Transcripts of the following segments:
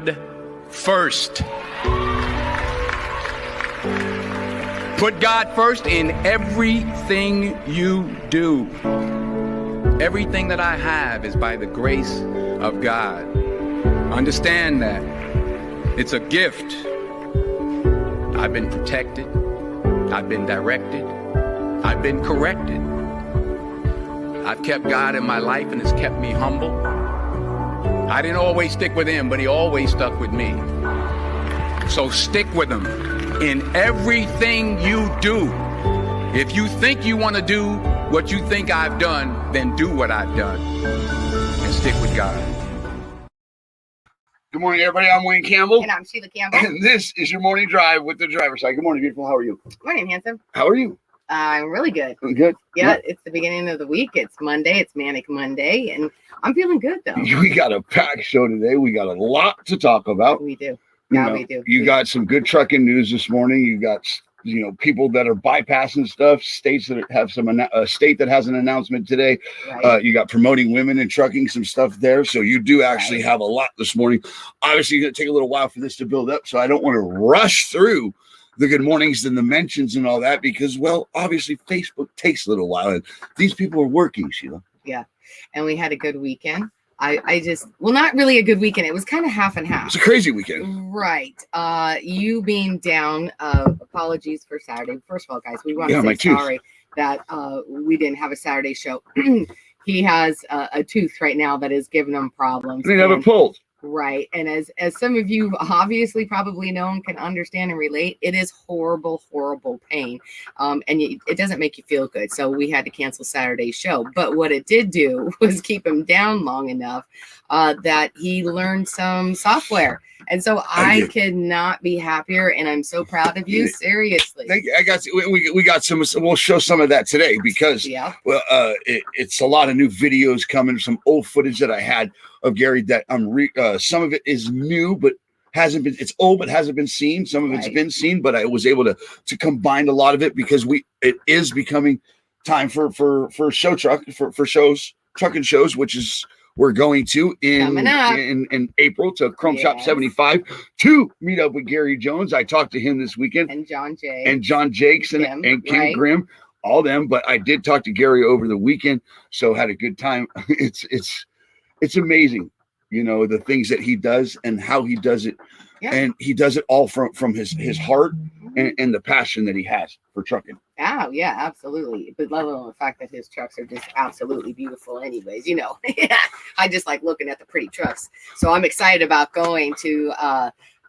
God first. Put God first in everything you do. Everything that I have is by the grace of God. Understand that. It's a gift. I've been protected. I've been directed. I've been corrected. I've kept God in my life and it's kept me humble. I didn't always stick with him, but he always stuck with me. So stick with him in everything you do. If you think you want to do what you think I've done, then do what I've done and stick with God. Good morning, everybody. I'm Wayne Campbell. And I'm Sheila Campbell. And this is your morning drive with the driver's side. Good morning, beautiful. How are you? Good morning, handsome. How are you? I'm really good. Good. Yeah, it's the beginning of the week. It's Monday. It's Manic Monday. And I'm feeling good, though. We got a packed show today. We got a lot to talk about. We do. We do. You got some good trucking news this morning. You got, people that are bypassing stuff, states that have a state that has an announcement today. Right. You got promoting women in trucking, some stuff there. So you do actually have a lot this morning. Obviously, it's going to take a little while for this to build up. So I don't want to rush through the good mornings and the mentions and all that because, well, obviously Facebook takes a little while. And these people are working, Sheila. Yeah. And we had a good weekend. Not really a good weekend. It was kind of half and half. It's a crazy weekend. Right. You being down, apologies for Saturday. First of all, guys, we want to say sorry that we didn't have a Saturday show. He has a tooth right now that is giving him problems. They have it pulled. Right. And as some of you obviously probably know and can understand and relate, it is horrible, horrible pain. And it doesn't make you feel good. So we had to cancel Saturday's show. But what it did do was keep him down long enough that he learned some software. And so I could not be happier. And I'm so proud of you. Seriously. We got some. We'll show some of that today because it's a lot of new videos coming, some old footage that I had of Gary that some of it is new, but hasn't been, it's old, but hasn't been seen. Some of it's been seen, but I was able to combine a lot of it because it is becoming time for trucking shows, which is we're going to in April to Chrome Shop 75 to meet up with Gary Jones. I talked to him this weekend and John Jakes and Kim Grimm, all them. But I did talk to Gary over the weekend, so had a good time. It's amazing, the things that he does and how he does it. Yeah. And he does it all from his heart and the passion that he has for trucking. Oh, yeah, absolutely. But let alone the fact that his trucks are just absolutely beautiful anyways, I just like looking at the pretty trucks. So I'm excited about going to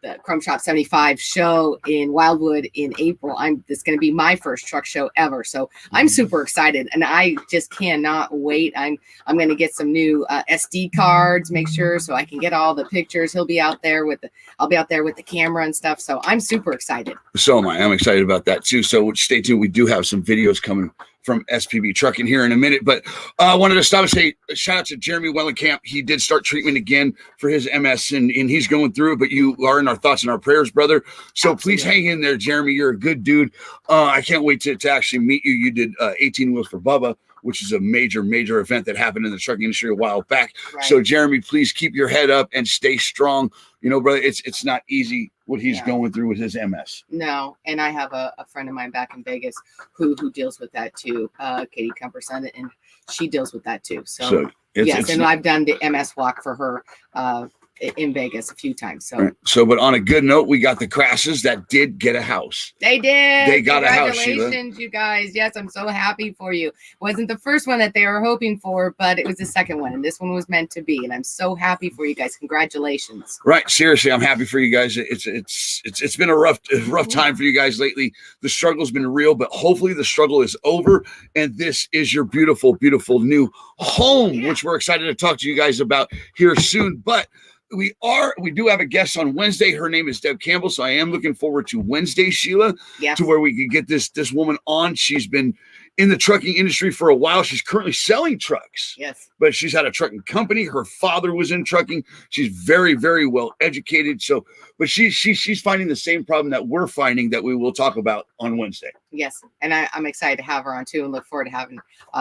the Chrome Shop 75 show in Wildwood in April. This is going to be my first truck show ever. So I'm super excited and I just cannot wait. I'm going to get some new SD cards, make sure so I can get all the pictures. I'll be out there with the camera and stuff. So I'm super excited. So am I. I'm excited about that too. So stay tuned. We do have some videos coming from SPB Trucking here in a minute, but I wanted to stop and say shout out to Jeremy Wellenkamp. He did start treatment again for his MS and he's going through it, but you are in our thoughts and our prayers, brother. So please hang in there, Jeremy. You're a good dude. I can't wait to actually meet you. You did 18 Wheels for Bubba, which is a major event that happened in the trucking industry a while back. Right. So Jeremy, please keep your head up and stay strong. Brother, it's not easy what he's going through with his MS. No, and I have a friend of mine back in Vegas who deals with that too, Katie Cumberson, and she deals with that too. So yes, and I've done the MS walk for her in Vegas a few times. So, but on a good note, we got the Crashes that did get a house. They did. They got a house. Congratulations, you guys. Yes, I'm so happy for you. Wasn't the first one that they were hoping for, but it was the second one, and this one was meant to be. And I'm so happy for you guys. Congratulations. Right. Seriously, I'm happy for you guys. It's been a rough time for you guys lately. The struggle's been real, but hopefully the struggle is over, and this is your beautiful, beautiful new home, which we're excited to talk to you guys about here soon. But we do have a guest on Wednesday. Her name is Deb Campbell. So I am looking forward to Wednesday, Sheila, to where we could get this woman on. She's been in the trucking industry for a while. She's currently selling trucks. Yes. But she's had a trucking company. Her father was in trucking. She's very, very well educated. So, but she's finding the same problem that we're finding that we will talk about on Wednesday. Yes. And I'm excited to have her on too and look forward to having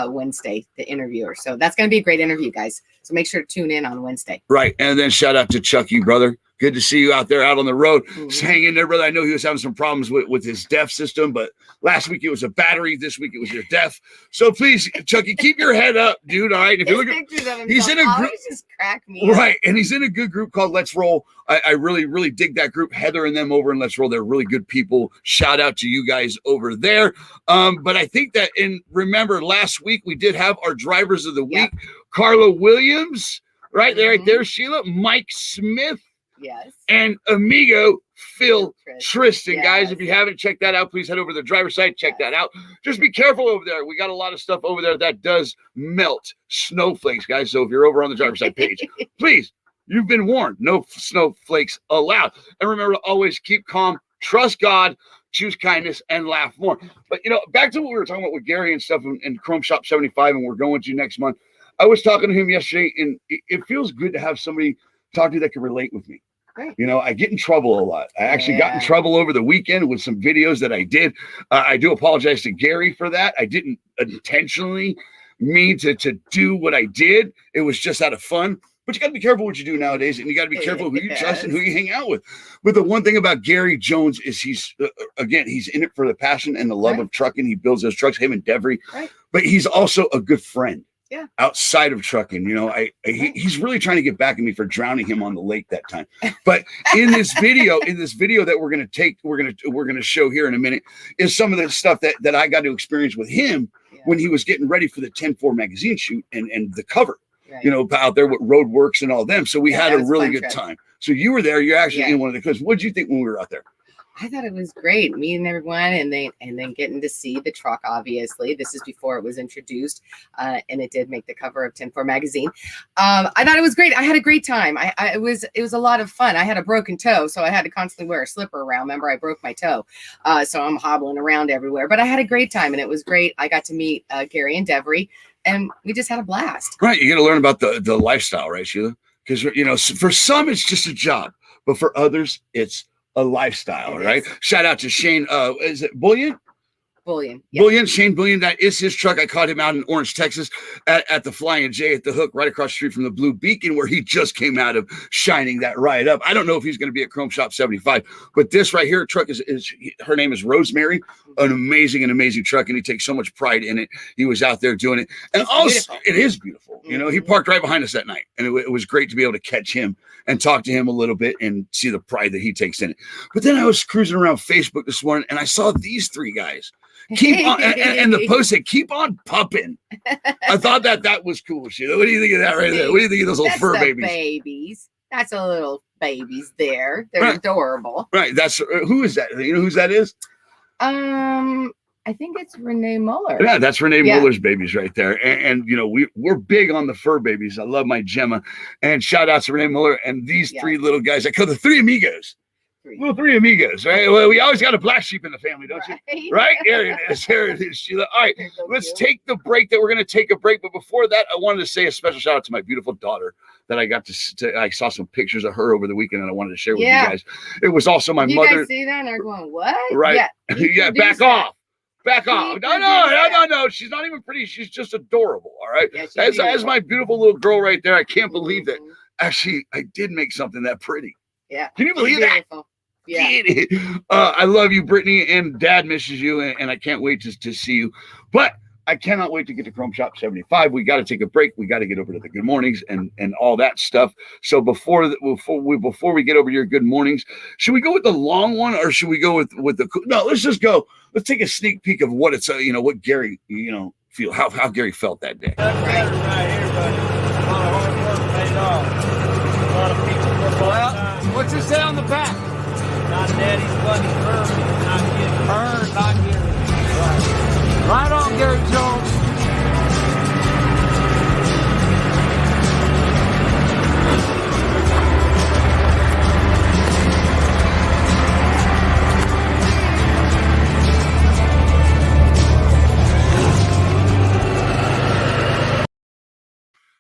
Wednesday, the interviewer. So that's going to be a great interview, guys. So make sure to tune in on Wednesday. Right. And then shout out to Chucky, brother. Good to see you out there, out on the road. Hang in there, brother. I know he was having some problems with his DEF system, but last week it was a battery. This week it was your DEF. So please, Chucky, keep your head up, dude. All right. If you look at, he's in a group. Just crack me right, and he's in a good group called Let's Roll. I really, really dig that group. Heather and them over in Let's Roll. They're really good people. Shout out to you guys over there. But I think that remember last week we did have our drivers of the week, Carla Williams, right there, Sheila, Mike Smith. Yes. And amigo Phil Tristan, guys. If you haven't checked that out, please head over to the driver's site. Check that out. Just be careful over there. We got a lot of stuff over there that does melt snowflakes, guys. So if you're over on the driver's site page, please, you've been warned. No snowflakes allowed. And remember to always keep calm, trust God, choose kindness, and laugh more. But, back to what we were talking about with Gary and stuff in Chrome Shop 75, and we're going to next month. I was talking to him yesterday, and it feels good to have somebody talk to you that can relate with me. Right. I get in trouble a lot. I actually got in trouble over the weekend with some videos that I did. I do apologize to Gary for that. I didn't intentionally mean to do what I did. It was just out of fun. But you got to be careful what you do nowadays, and you got to be careful who you trust and who you hang out with. But the one thing about Gary Jones is he's in it for the passion and the love of trucking. He builds those trucks, him and Devery. Right. But he's also a good friend. Yeah. Outside of trucking, he's really trying to get back at me for drowning him on the lake that time. But in this video that we're gonna show here in a minute, is some of the stuff that I got to experience with him when he was getting ready for the 10-4 magazine shoot and the cover. Right. Out there with Roadworks and all them. So we had a really good time. So you were there. You're actually in one of the clips. What did you think when we were out there? I thought it was great meeting everyone and then getting to see the truck. Obviously, this is before it was introduced, and it did make the cover of 10-4 magazine. I thought it was great. I had a great time. It was a lot of fun. I had a broken toe, so I had to constantly wear a slipper around. Remember, I broke my toe, so I'm hobbling around everywhere. But I had a great time, and it was great. I got to meet Gary and Devery, and we just had a blast. Right, you got to learn about the lifestyle, right, Sheila? Because for some it's just a job, but for others it's a lifestyle, right? Shout out to Shane. Is it Bullion? Bullion. Bullion, Shane Bullion. That is his truck. I caught him out in Orange, Texas at the Flying J at the Hook, right across the street from the Blue Beacon, where he just came out of shining that ride up. I don't know if he's going to be at Chrome Shop 75, but this right here truck is her name is Rosemary. An amazing truck, and he takes so much pride in it. He was out there doing it. And also, it is beautiful. He parked right behind us that night, and it was great to be able to catch him and talk to him a little bit and see the pride that he takes in it. But then I was cruising around Facebook this morning, and I saw these three guys. Keep on, and the post said, "Keep on pumping." I thought that was cool. Sheila, what do you think of that right there? What do you think of those little fur babies? That's a little babies there. They're adorable. Right. That's who is that? You know whose that is? I think it's Renee Muller. Yeah, that's Renee Muller's babies right there. And we're big on the fur babies. I love my Gemma. And shout out to Renee Muller and these three little guys. I call the three amigos. Three amigos, right? Well, we always got a black sheep in the family, don't you? Right? There it is. There it is, Sheila. All right, let's take the break. We're going to take a break. But before that, I wanted to say a special shout out to my beautiful daughter that I got to I saw some pictures of her over the weekend, and I wanted to share with you guys. It was also my mother. You guys see that? And they're going, what? Right. Yeah, back off. Back off. No. She's not even pretty. She's just adorable. All right. Yeah, as my beautiful little girl right there. I can't believe that. Actually, I did make something that pretty. Yeah. Can you believe that? Yeah. I love you, Brittany, and Dad misses you, and I can't wait to see you. But I cannot wait to get to Chrome Shop 75. We got to take a break. We got to get over to the good mornings and all that stuff. So before we get over to your good mornings, should we go with the long one or should we go with the? No, let's just go. Let's take a sneak peek of what it's what Gary feel how Gary felt that day. That's right here, buddy. A lot of hard work paid off. A lot of people. Well, what's it say on the back? Not daddy's bloody burned, not getting right on, Gary Jones.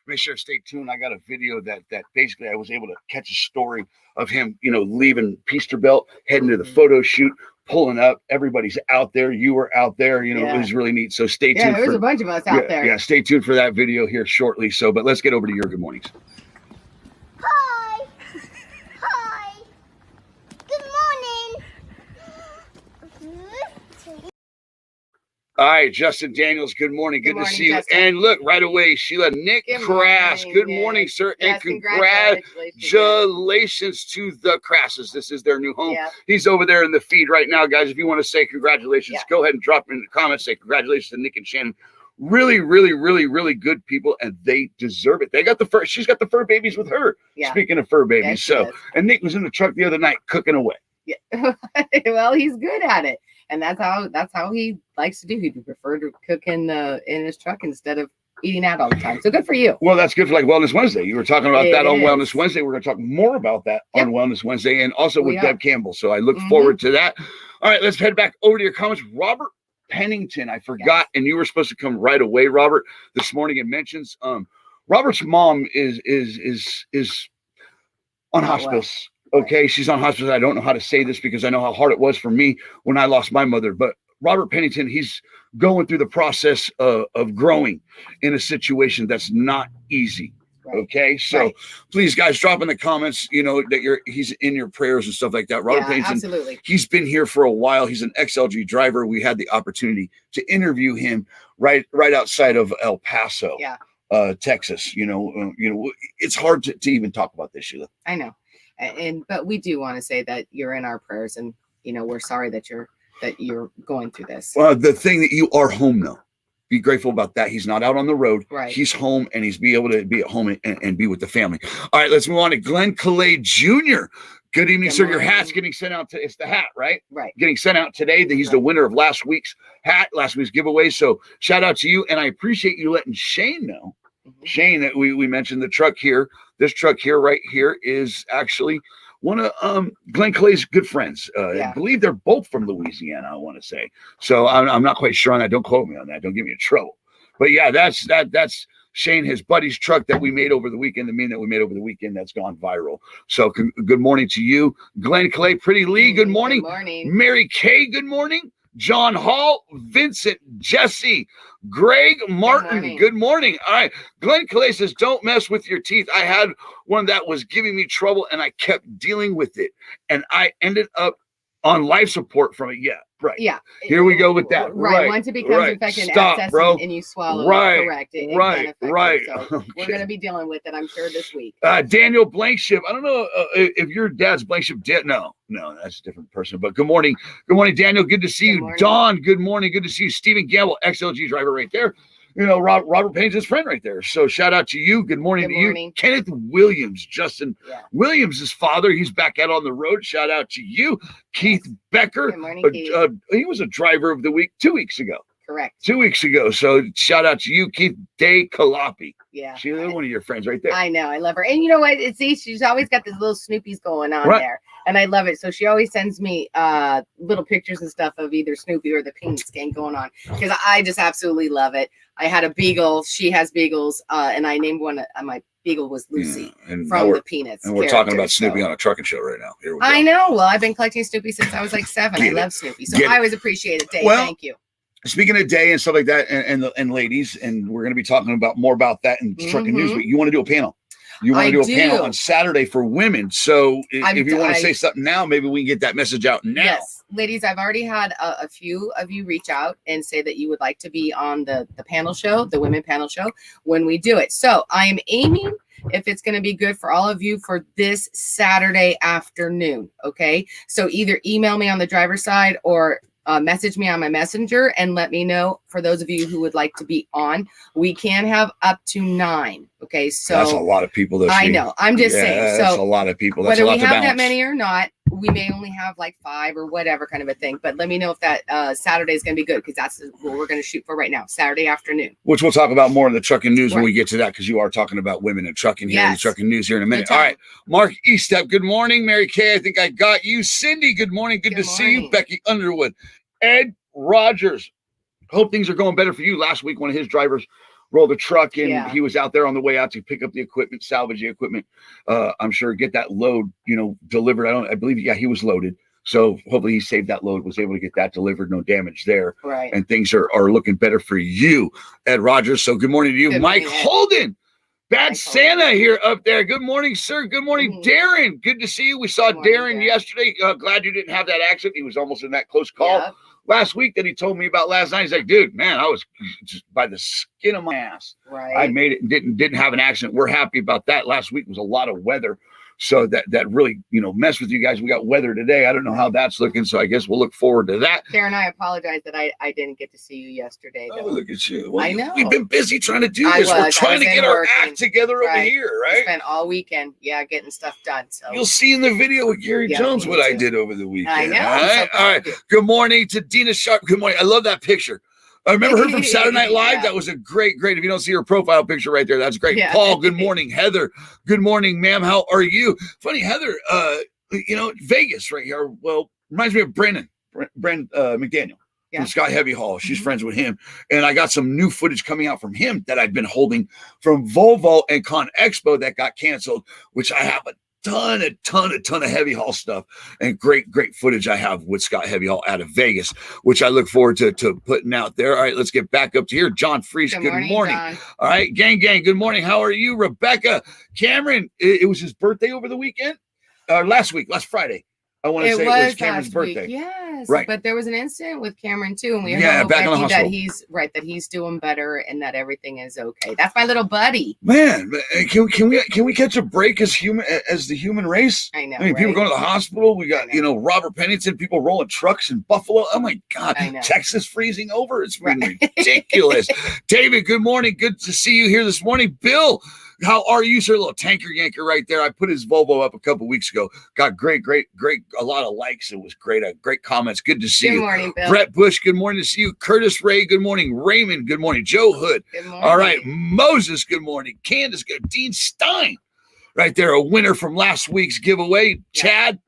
Make sure to stay tuned. I got a video that basically I was able to catch a story of him, leaving Peasterbilt, heading to the photo shoot, pulling up. Everybody's out there. You were out there. It was really neat. So stay tuned. Yeah, there's a bunch of us out there. Yeah, stay tuned for that video here shortly. But let's get over to your good mornings. Hi. Hi. All right, Justin Daniels, good morning. Good to morning, see you. Justin. And look, right away, Sheila, Nick Crass. Good morning, sir. Yes, and congratulations to the Crasses. This is their new home. Yeah. He's over there in the feed right now, guys. If you want to say congratulations, Yeah. go ahead and drop it in the comments. Say congratulations to Nick and Shannon. Really, really, really, really good people, and they deserve it. They got the fur. She's got the fur babies with her. Yeah. Speaking of fur babies, Yes, so and Nick was in the truck the other night cooking away. Yeah. Well, he's good at it, and that's how he likes to do. He prefer to cook in his truck instead of eating out all the time. So good for you. Well, that's good for like Wellness Wednesday. You were talking about that on is. Wellness Wednesday. We're going to talk more about that on Wellness Wednesday, and also with Deb Campbell. So I look forward to that. All right, let's head back over to your comments. Robert Pennington, I forgot, and you were supposed to come right away, Robert, this morning. It mentions Robert's mom is on hospice. Okay, she's on hospice. I don't know how to say this because I know how hard it was for me when I lost my mother. But Robert Pennington, he's going through the process of growing in a situation that's not easy. Right. Okay, so please, guys, drop in the comments. You know that he's in your prayers and stuff like that. Robert Pennington, absolutely. He's been here for a while. He's an XLG driver. We had the opportunity to interview him right outside of El Paso, Texas. You know, it's hard to even talk about this, Sheila. I know. But we do want to say that you're in our prayers, and we're sorry that you're going through this. Well, the thing that you are home now, be grateful about that. He's not out on the road. Right. He's home, and he's able to be at home and be with the family. All right, let's move on to Glenn Calais Jr. Good evening, sir. Your hat's getting sent out. It's the hat, right? Right. Getting sent out today. He's the winner of last week's giveaway. So shout out to you, and I appreciate you letting Shane know. Shane, that we mentioned the truck here. This truck here, right here, is actually one of Glenn Clay's good friends. I believe they're both from Louisiana, I want to say. So I'm not quite sure on that. Don't quote me on that. Don't get me in trouble. But yeah, that's Shane, his buddy's truck that we made over the weekend, the mean that we made over the weekend that's gone viral. So good morning to you. Glenn Clay, Pretty Lee, good morning. Good morning. Mary Kay, good morning. John Hall, Vincent, Jesse, Greg Martin, good morning. All right. Glenn Calais says, don't mess with your teeth. I had one that was giving me trouble and I kept dealing with it. And I ended up on life support from it. Yeah. Right. Yeah. Here we go with that. Right. Once it becomes infected and abscess and you swallow it, correct. It So we're going to be dealing with it, I'm sure, this week. Daniel Blankship. I don't know if your dad's Blankship. No, that's a different person. But good morning. Good morning, Daniel. Good to see you. Morning. Dawn, good morning. Good to see you. Stephen Gamble, XLG driver right there. Robert Payne's his friend right there. So shout out to you. Good morning to you. Kenneth Williams, Justin Williams' father. He's back out on the road. Shout out to you. Keith Becker. Good morning, Keith. He was a driver of the week 2 weeks ago. Correct. 2 weeks ago. So shout out to you, Keith Day Calapi. Yeah. She's one of your friends right there. I know. I love her. And you know what? She's always got these little Snoopies going on there. And I love it. So she always sends me little pictures and stuff of either Snoopy or the Peanuts gang going on. Because I just absolutely love it. I had a beagle. She has beagles. And I named one. My beagle was Lucy from the Peanuts. And we're talking about Snoopy on a trucking show right now. Here we go. I know. Well, I've been collecting Snoopy since I was like 7. I love Snoopy. So I always appreciate it, Dave. Thank you. Speaking of Day and stuff like that, and ladies, and we're going to be talking more about that in Trucking News, but you want to do a panel. You want to do a panel on Saturday for women. So if you want to say something now, maybe we can get that message out now. Yes. Ladies, I've already had a few of you reach out and say that you would like to be on the panel show, the women panel show, when we do it. So I am aiming, if it's going to be good for all of you, for this Saturday afternoon. Okay. So either email me on the driver's side or message me on my messenger and let me know. For those of you who would like to be on, we can have up to 9. Okay, so that's a lot of people. I know. I'm just saying. So that's a lot of people. That's whether a lot we have to balance. that many or not, we may only have like 5 or whatever kind of a thing. But let me know if that Saturday is going to be good, because that's what we're going to shoot for right now, Saturday afternoon. Which we'll talk about more in the Trucking News when we get to that, because you are talking about women and trucking here in the Trucking News here in a minute. All right, Mark Eastep, good morning. Mary Kay, I think I got you. Cindy, good morning. Good to see you. Becky Underwood. Ed Rogers, hope things are going better for you. Last week, one of his drivers rolled a truck and he was out there on the way out to pick up the equipment, salvage the equipment. I'm sure get that load, delivered. I believe, he was loaded. So hopefully he saved that load, was able to get that delivered, no damage there. Right. And things are looking better for you, Ed Rogers. So good morning to you. Good Mike Holden. Bad Santa here up there. Good morning, sir. Good morning, Darren. Good to see you. We saw Darren yesterday. Glad you didn't have that accident. He was almost in that close call last week that he told me about last night. He's like, dude, man, I was just by the skin of my ass. Right. I made it and didn't have an accident. We're happy about that. Last week was a lot of weather. So that really, messed with you guys. We got weather today. I don't know how that's looking. So I guess we'll look forward to that. Darren, I apologize that I didn't get to see you yesterday. Oh, look at you. Well, I know. We've been busy trying to do this. We're trying to get our act together over here, right? I spent all weekend, getting stuff done. So you'll see in the video with Gary Jones what I did over the weekend. I know. All right. Good morning to Dina Sharp. Good morning. I love that picture. I remember her from Saturday Night Live. That was a great. If you don't see her profile picture right there, that's great. Yeah. Paul, good morning. Heather, good morning, ma'am. How are you? Funny, Heather, Vegas right here. Well, reminds me of Brent McDaniel from Scott Heavy Hall. She's friends with him. And I got some new footage coming out from him that I've been holding from Volvo and Con Expo that got canceled, which I have a ton of Heavy Hall stuff and great footage I have with Scott Heavy Hall out of Vegas, which I look forward to putting out there. All right, let's get back up to here. John Freese, good morning. All right, gang, good morning. How are you? Rebecca, Cameron, it was his birthday over the weekend, last Friday. I want to say it was Cameron's birthday. Yes, right. But there was an incident with Cameron too, and we hope that he's doing better and that everything is okay. That's my little buddy. Man, can we catch a break as the human race? I know. People going to the hospital. We got Robert Pennington, people rolling trucks in Buffalo. Oh my God, Texas freezing over. It's been ridiculous. David, good morning. Good to see you here this morning. Bill, how are you, sir? A little tanker yanker right there. I put his Volvo up a couple weeks ago. Got great, a lot of likes. It was great. Great comments. Good to see you. Good morning, Bill. Brett Bush, good morning to see you. Curtis Ray, good morning. Raymond, good morning. Joe Hood. Good morning. All right. Moses, good morning. Candace, good. Dean Stein, right there. A winner from last week's giveaway. Chad.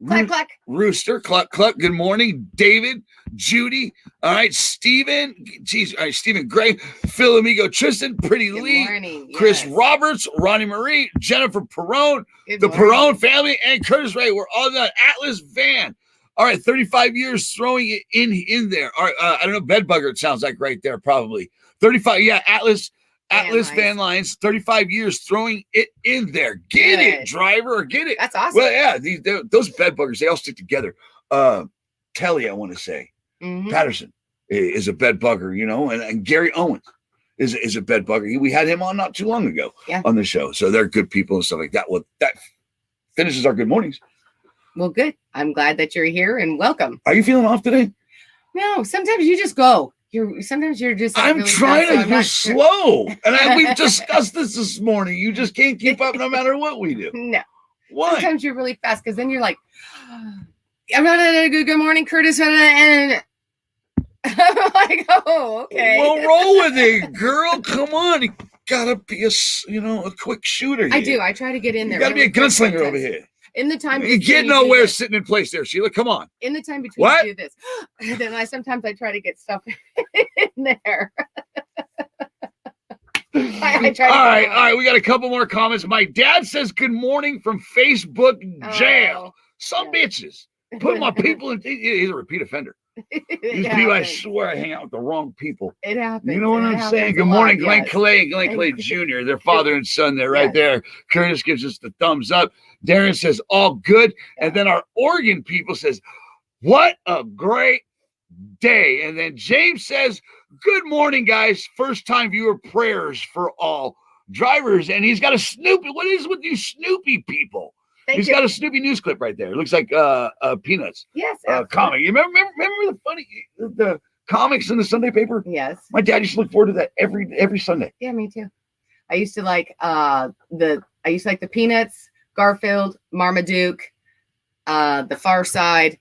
Cluck. Rooster, cluck. Good morning, David, Judy. All right, Stephen. Geez, all right, Stephen Gray, Phil Amigo, Tristan, Pretty Good Lee, morning. Chris Roberts, Ronnie Marie, Jennifer Perrone, the Perrone family, and Curtis Ray. We're all done. Atlas Van. All right, 35 years throwing it in there. All right, I don't know, Bedbugger. It sounds like right there, probably 35. Yeah, Atlas Van Lines, 35 years throwing it in there. Get it, driver, get it. That's awesome. Well, yeah, those bed buggers, they all stick together. Telly, I want to say, Patterson is a bed bugger, and Gary Owens is a bed bugger. We had him on not too long ago on the show. So they're good people and stuff like that. Well, that finishes our good mornings. Well, good. I'm glad that you're here and welcome. Are you feeling off today? No, sometimes you just go. Sometimes you're just. I'm really trying to go slow, and we've discussed this morning. You just can't keep up no matter what we do. No. Why? Sometimes you're really fast because then you're like, I'm gonna good morning, Curtis, and I'm like, oh, okay. Well, roll with it, girl. Come on, you gotta be a quick shooter here. I do. I try to get in there. You gotta be a gunslinger over here. In the time you get nowhere sitting in place there, Sheila. Come on. In the time between you do this, then I try to get stuff in there. I try to all right. We got a couple more comments. My dad says good morning from Facebook jail. Some bitches put my people in. He's a repeat offender. These people, I swear, I hang out with the wrong people. It happens. You know what I'm saying? Good morning, Glenn Clay and Glenn Clay Jr. Their father and son there, right there. Curtis gives us the thumbs up. Darren says, all good. And then our Oregon people says, what a great day. And then James says, good morning, guys. First time viewer prayers for all drivers. And he's got a Snoopy. What is with these Snoopy people? He's got a Snoopy news clip right there. It looks like Peanuts. Yes. Comic. You remember the comics in the Sunday paper? Yes. My dad used to look forward to that every Sunday. Yeah, me too. I used to like the Peanuts, Garfield, Marmaduke, The Far Side.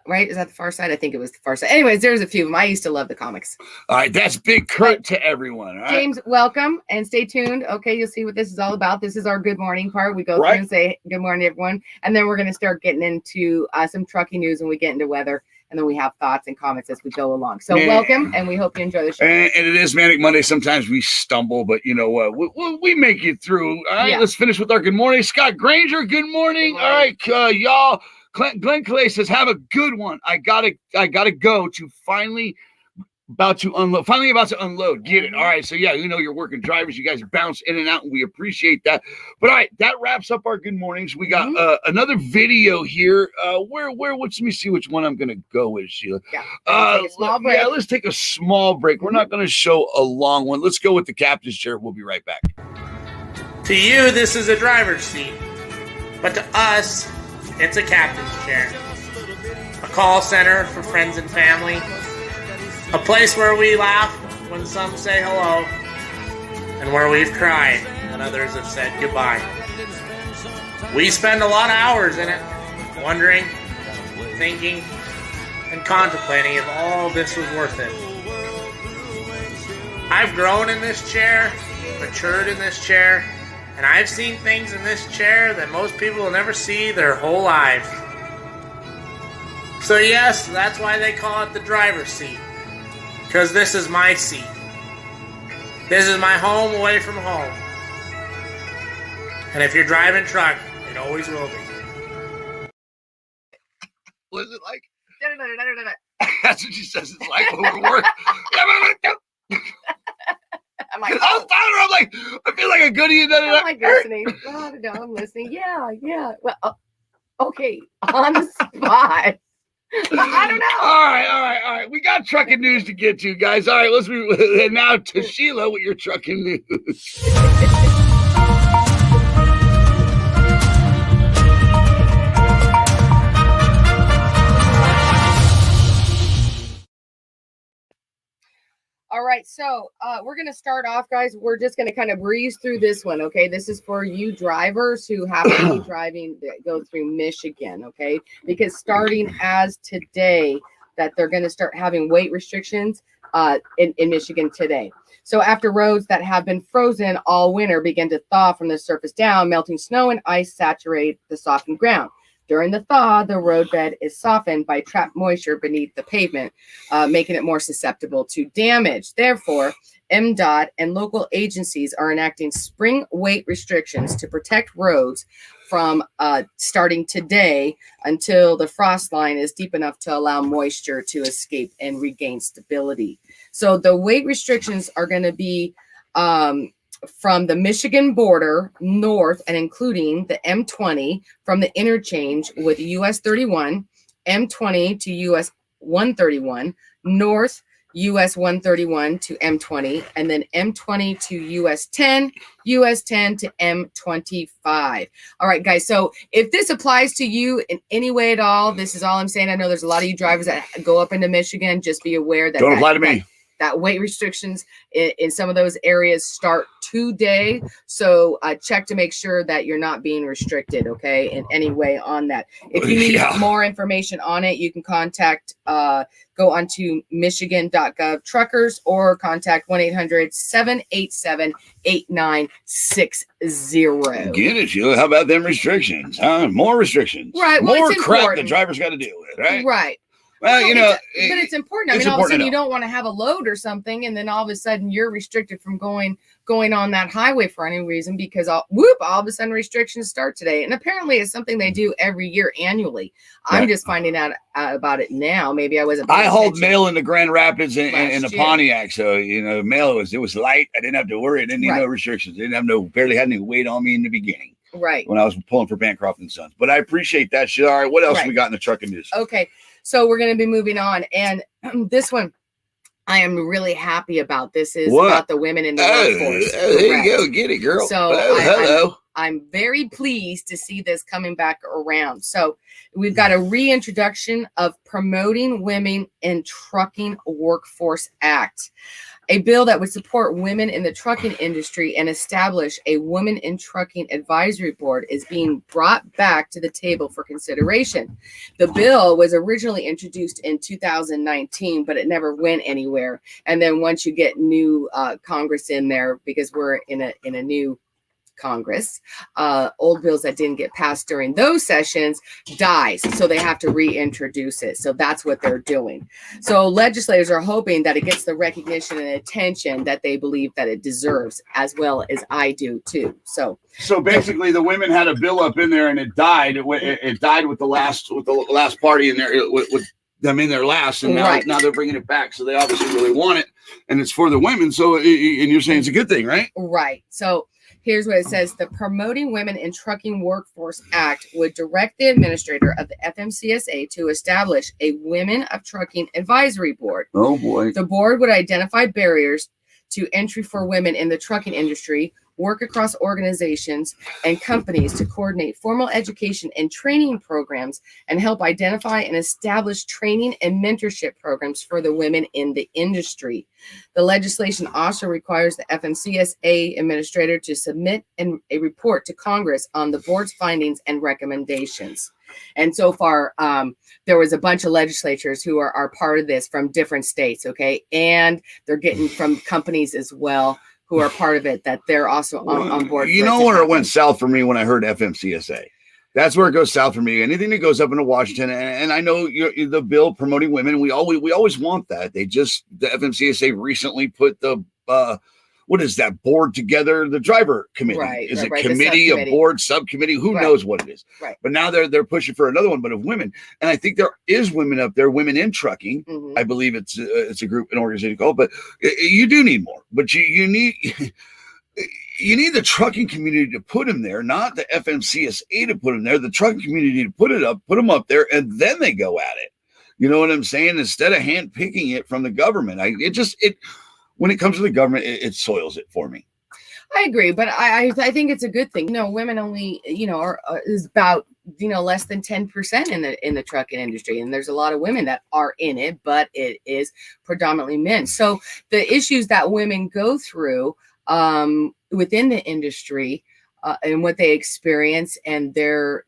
Right? Is that The Far Side? I think it was The Far Side. Anyways, there's a few of them. I used to love the comics. All right. That's Big Kurt to everyone. All right? James, welcome and stay tuned. Okay. You'll see what this is all about. This is our good morning part. We go through and say good morning, everyone. And then we're going to start getting into some trucking news when we get into weather. And then we have thoughts and comments as we go along. So welcome, and we hope you enjoy the show. And it is Manic Monday. Sometimes we stumble, but you know what? We make it through. All right. Let's finish with our good morning. Scott Granger, good morning. All right, y'all. Glenn Clay says, have a good one. I gotta go to finally about to unload. Finally about to unload. Get it. All right. So yeah, you're working drivers. You guys bounce in and out, and we appreciate that. But all right, that wraps up our good mornings. We got another video here. Let me see which one I'm gonna go with, Sheila. Yeah. Take a small break. Yeah, let's take a small break. We're not gonna show a long one. Let's go with the captain's chair. We'll be right back. To you, this is a driver's seat. But to us, it's a captain's chair. A call center for friends and family. A place where we laugh when some say hello, and where we've cried when others have said goodbye. We spend a lot of hours in it, wondering, thinking, and contemplating if all this was worth it. I've grown in this chair, matured in this chair, and I've seen things in this chair that most people will never see their whole lives. So yes, that's why they call it the driver's seat. Because this is my seat. This is my home away from home. And if you're driving truck, it always will be. What is it like? That's what she says it's like when we work. I'm like, I'm like, I feel like a goodie. I'm like listening. I'm listening. Yeah. Well, okay, on the spot. I don't know. All right. We got trucking news to get to, guys. All right, let's move now to Sheila with your trucking news. All right, so we're going to start off, guys. We're just going to kind of breeze through this one, okay? This is for you drivers who happen to be driving that go through Michigan, okay? Because starting as today, that they're going to start having weight restrictions in Michigan today. So after roads that have been frozen all winter begin to thaw from the surface down, melting snow and ice saturate the softened ground. During the thaw, the roadbed is softened by trapped moisture beneath the pavement, making it more susceptible to damage. Therefore, MDOT and local agencies are enacting spring weight restrictions to protect roads from starting today until the frost line is deep enough to allow moisture to escape and regain stability. So the weight restrictions are going to be from the Michigan border north and including the M20 from the interchange with US 31, M20 to US 131, north US 131 to M20, and then M20 to US 10, US 10 to M25. All right, guys. So if this applies to you in any way at all, this is all I'm saying. I know there's a lot of you drivers that go up into Michigan. Just be aware that don't apply to me. That weight restrictions in some of those areas start today. So check to make sure that you're not being restricted, okay, in any way on that. If you need more information on it, you can contact, go onto michigan.gov truckers or contact 1-800-787-8960. Get it, Sheila. How about them restrictions? Huh? More restrictions. Right. Well, more crap the drivers got to deal with, right? Right. Well, but it's important. I mean, all of a sudden you don't want to have a load or something, and then all of a sudden you're restricted from going on that highway for any reason because all of a sudden restrictions start today. And apparently it's something they do every year annually. I'm just finding out about it now. Maybe I wasn't. I hauled mail in the Grand Rapids in a Pontiac, so mail it was light. I didn't have to worry. I didn't need no restrictions. I didn't have barely had any weight on me in the beginning. Right. When I was pulling for Bancroft and Sons. But I appreciate that shit. All right, what else we got in the trucking news? Okay. So we're going to be moving on. And this one, I am really happy about. This is about the women in the workforce. There you go. Get it, girl. So hello. I'm very pleased to see this coming back around. So we've got a reintroduction of Promoting Women in Trucking Workforce Act, a bill that would support women in the trucking industry and establish a Women in Trucking Advisory Board is being brought back to the table for consideration. The bill was originally introduced in 2019, but it never went anywhere. And then once you get new Congress in there, because we're in a new Congress, old bills that didn't get passed during those sessions dies, so they have to reintroduce it. So that's what they're doing. So legislators are hoping that it gets the recognition and attention that they believe that it deserves, as well as I do too. So basically, the women had a bill up in there, and it died. It died with the last party in there. With them in there last, and Right. now they're bringing it back. So they obviously really want it, and it's for the women. So, and you're saying it's a good thing, right? Right. So here's what it says. The Promoting Women in Trucking Workforce Act would direct the administrator of the FMCSA to establish a Women of Trucking Advisory Board. Oh boy. The board would identify barriers to entry for women in the trucking industry, work across organizations and companies to coordinate formal education and training programs, and help identify and establish training and mentorship programs for the women in the industry. The legislation also requires the FMCSA administrator to submit a report to Congress on the board's findings and recommendations. And so far, there was a bunch of legislatures who are part of this from different states, okay? And they're getting from companies as well who are part of it, that they're also on board. You know where it went south for me when I heard FMCSA? That's where it goes south for me. Anything that goes up into Washington, and I know the bill promoting women, we always want that. The FMCSA recently put the what is that board together? The driver committee. Right, Is right, it right, the committee, a subcommittee. board, subcommittee? Who Right. knows what it is? Right. But now they're pushing for another one, but of women. And I think there is women up there, women in trucking. Mhm. I believe it's a group, an organization called. But you do need more. But you need you need the trucking community to put them there, not the FMCSA to put them there. The trucking community to put them up there, and then they go at it. You know what I'm saying? Instead of handpicking it from the government, when it comes to the government, it soils it for me. I agree, but I think it's a good thing. Women only, is about, less than 10% in the trucking industry. And there's a lot of women that are in it, but it is predominantly men. So the issues that women go through within the industry and what they experience and their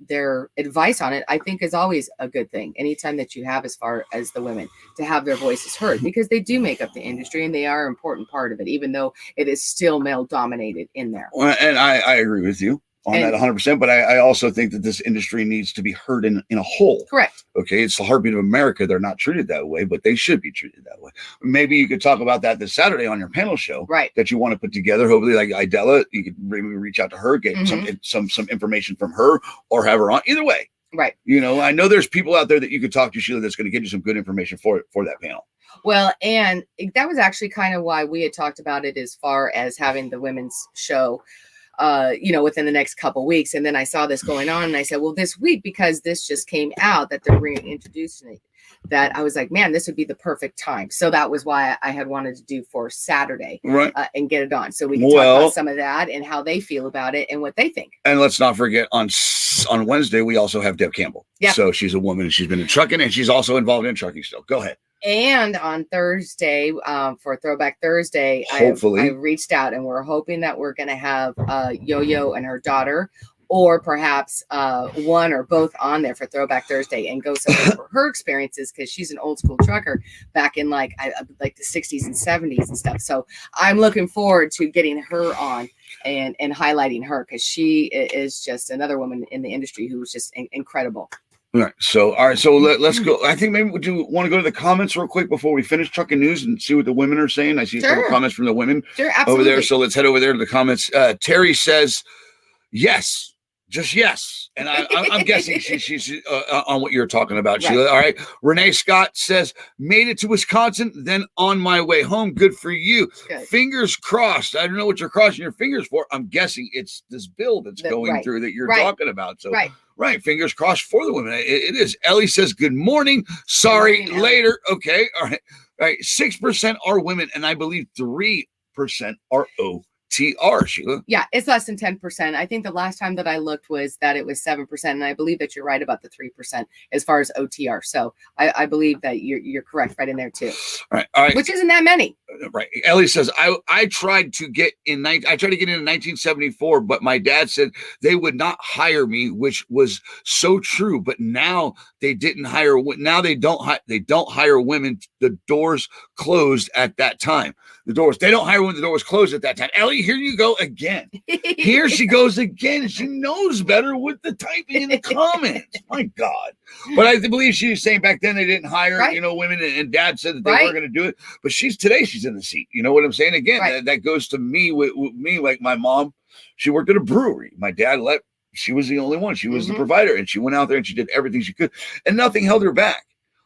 advice on it, I think is always a good thing. Anytime that you have, as far as the women, to have their voices heard, because they do make up the industry and they are an important part of it, even though it is still male dominated in there. Well, and I agree with you on that 100%, but I also think that this industry needs to be heard in a whole. Correct. Okay, it's the heartbeat of America. They're not treated that way, but they should be treated that way. Maybe you could talk about that this Saturday on your panel show, right? That you want to put together. Hopefully, like Idella, you could maybe reach out to her, get some information from her, or have her on. Either way, right? I know there's people out there that you could talk to, Sheila, that's going to get you some good information for that panel. Well, and that was actually kind of why we had talked about it, as far as having the women's show within the next couple weeks. And then I saw this going on and I said, well, this week, because this just came out that they're reintroducing it, that I was like, man, this would be the perfect time. So that was why I had wanted to do for Saturday, right, and get it on. So we can talk about some of that and how they feel about it and what they think. And let's not forget, on Wednesday, we also have Deb Campbell. Yeah. So she's a woman and she's been in trucking, and she's also involved in trucking still. Go ahead. And on Thursday, for Throwback Thursday, hopefully, I reached out, and we're hoping that we're going to have Yo-Yo and her daughter, or perhaps one or both, on there for Throwback Thursday, and go somewhere for her experiences, because she's an old school trucker back in like the 60s and 70s and stuff. So I'm looking forward to getting her on and highlighting her, because she is just another woman in the industry who was just incredible. All right. So let's go. I think maybe, would you want to go to the comments real quick before we finish trucking news and see what the women are saying? I see a couple comments from the women over there. So let's head over there to the comments. Terry says, yes, just yes. And I'm guessing she's on what you're talking about, right, Sheila. All right. Renee Scott says, made it to Wisconsin, then on my way home. Good for you. Good. Fingers crossed. I don't know what you're crossing your fingers for. I'm guessing it's this bill that's going through that you're talking about. So right. Fingers crossed for the women. It is. Ellie says, good morning. Sorry, morning, later. Okay. All right. 6% are women, and I believe 3% are OTR, Sheila. Yeah, it's less than 10%. I think the last time that I looked was that it was 7%. And I believe that you're right about the 3% as far as OTR. So I believe that you're correct right in there too. All right. Which isn't that many. Right. Ellie says, I tried to get in 1974, but my dad said they would not hire me, which was so true. But now they didn't hire. Now they don't hire women. The doors closed at that time. They don't hire when the door was closed at that time. Ellie, here you go again. Here she goes again. She knows better with the typing in the comments. My God. But I believe she was saying back then they didn't hire, women, and Dad said that they weren't going to do it. But today she's in the seat. You know what I'm saying? Again, that goes to me with me, like my mom. She worked at a brewery. My dad she was the only one. She was the provider, and she went out there and she did everything she could, and nothing held her back.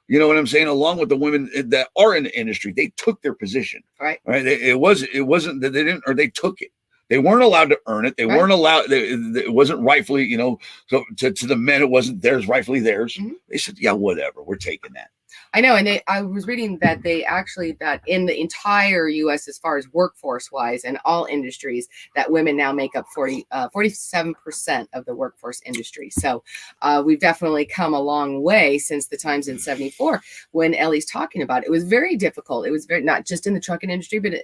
You know what I'm saying? Along with the women that are in the industry, they took their position. Right. Right. It wasn't that they didn't, or they took it. They weren't allowed to earn it. They weren't allowed. It wasn't rightfully, so to the men, it wasn't theirs, rightfully theirs. Mm-hmm. They said, yeah, whatever. We're taking that. I know. And I was reading that that in the entire U.S., as far as workforce wise and all industries, that women now make up 47% of the workforce industry. So we've definitely come a long way since the times in 74 when Ellie's talking about it. It was very difficult. It was not just in the trucking industry, but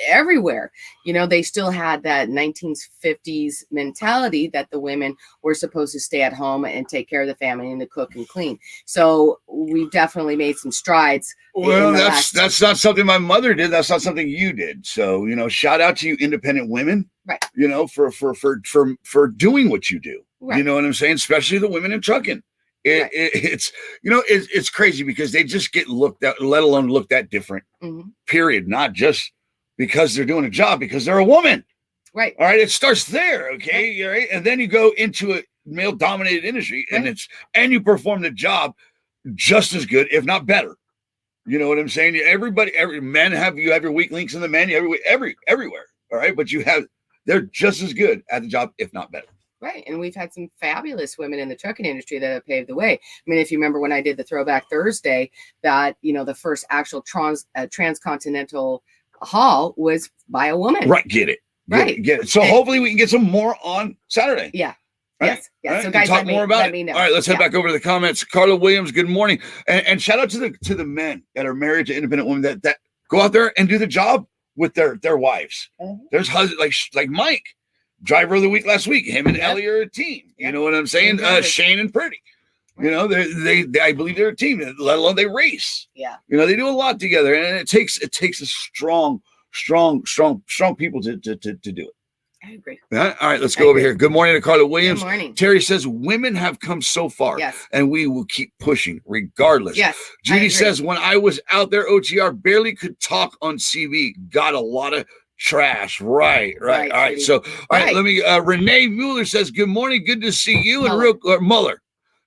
everywhere. They still had that 1950s mentality that the women were supposed to stay at home and take care of the family and to cook and clean. So we've definitely made some strides. Well, that's not something my mother did. That's not something you did. So, shout out to you independent women, right? For doing what you do. Right. You know what I'm saying? Especially the women in trucking. It's crazy because they just get looked at, let alone looked at different, period. Not just because they're doing a job, because they're a woman. Right. All right. It starts there. Okay. All right. And then you go into a male dominated industry and you perform the job just as good, if not better. You know what I'm saying? Every men you have your weak links in the men, everywhere. All right. But they're just as good at the job, if not better. Right. And we've had some fabulous women in the trucking industry that have paved the way. I mean, if you remember when I did the Throwback Thursday, that, the first actual transcontinental haul was by a woman. Right. Get it. So hopefully we can get some more on Saturday. Yeah. Right? Yes. Yeah. Right? So guys, talk more about let me know. All right, let's head back over to the comments. Carla Williams, good morning. And shout out to the men that are married to independent women that go out there and do the job with their wives. Mm-hmm. There's husbands like Mike, driver of the week last week. Him and Ellie are a team. You know what I'm saying? Shane and Pretty. They I believe they're a team, let alone they race. Yeah. They do a lot together, and it takes a strong people to do it. I agree. All right, let's go over here. Good morning to Carla Williams. Good morning. Terry says women have come so far, and we will keep pushing regardless. Yes. Judy says when I was out there, OTR barely could talk on CV. Got a lot of trash. Right. All right. So, all right. Let me. Renee Mueller says good morning. Good to see you. And Muller.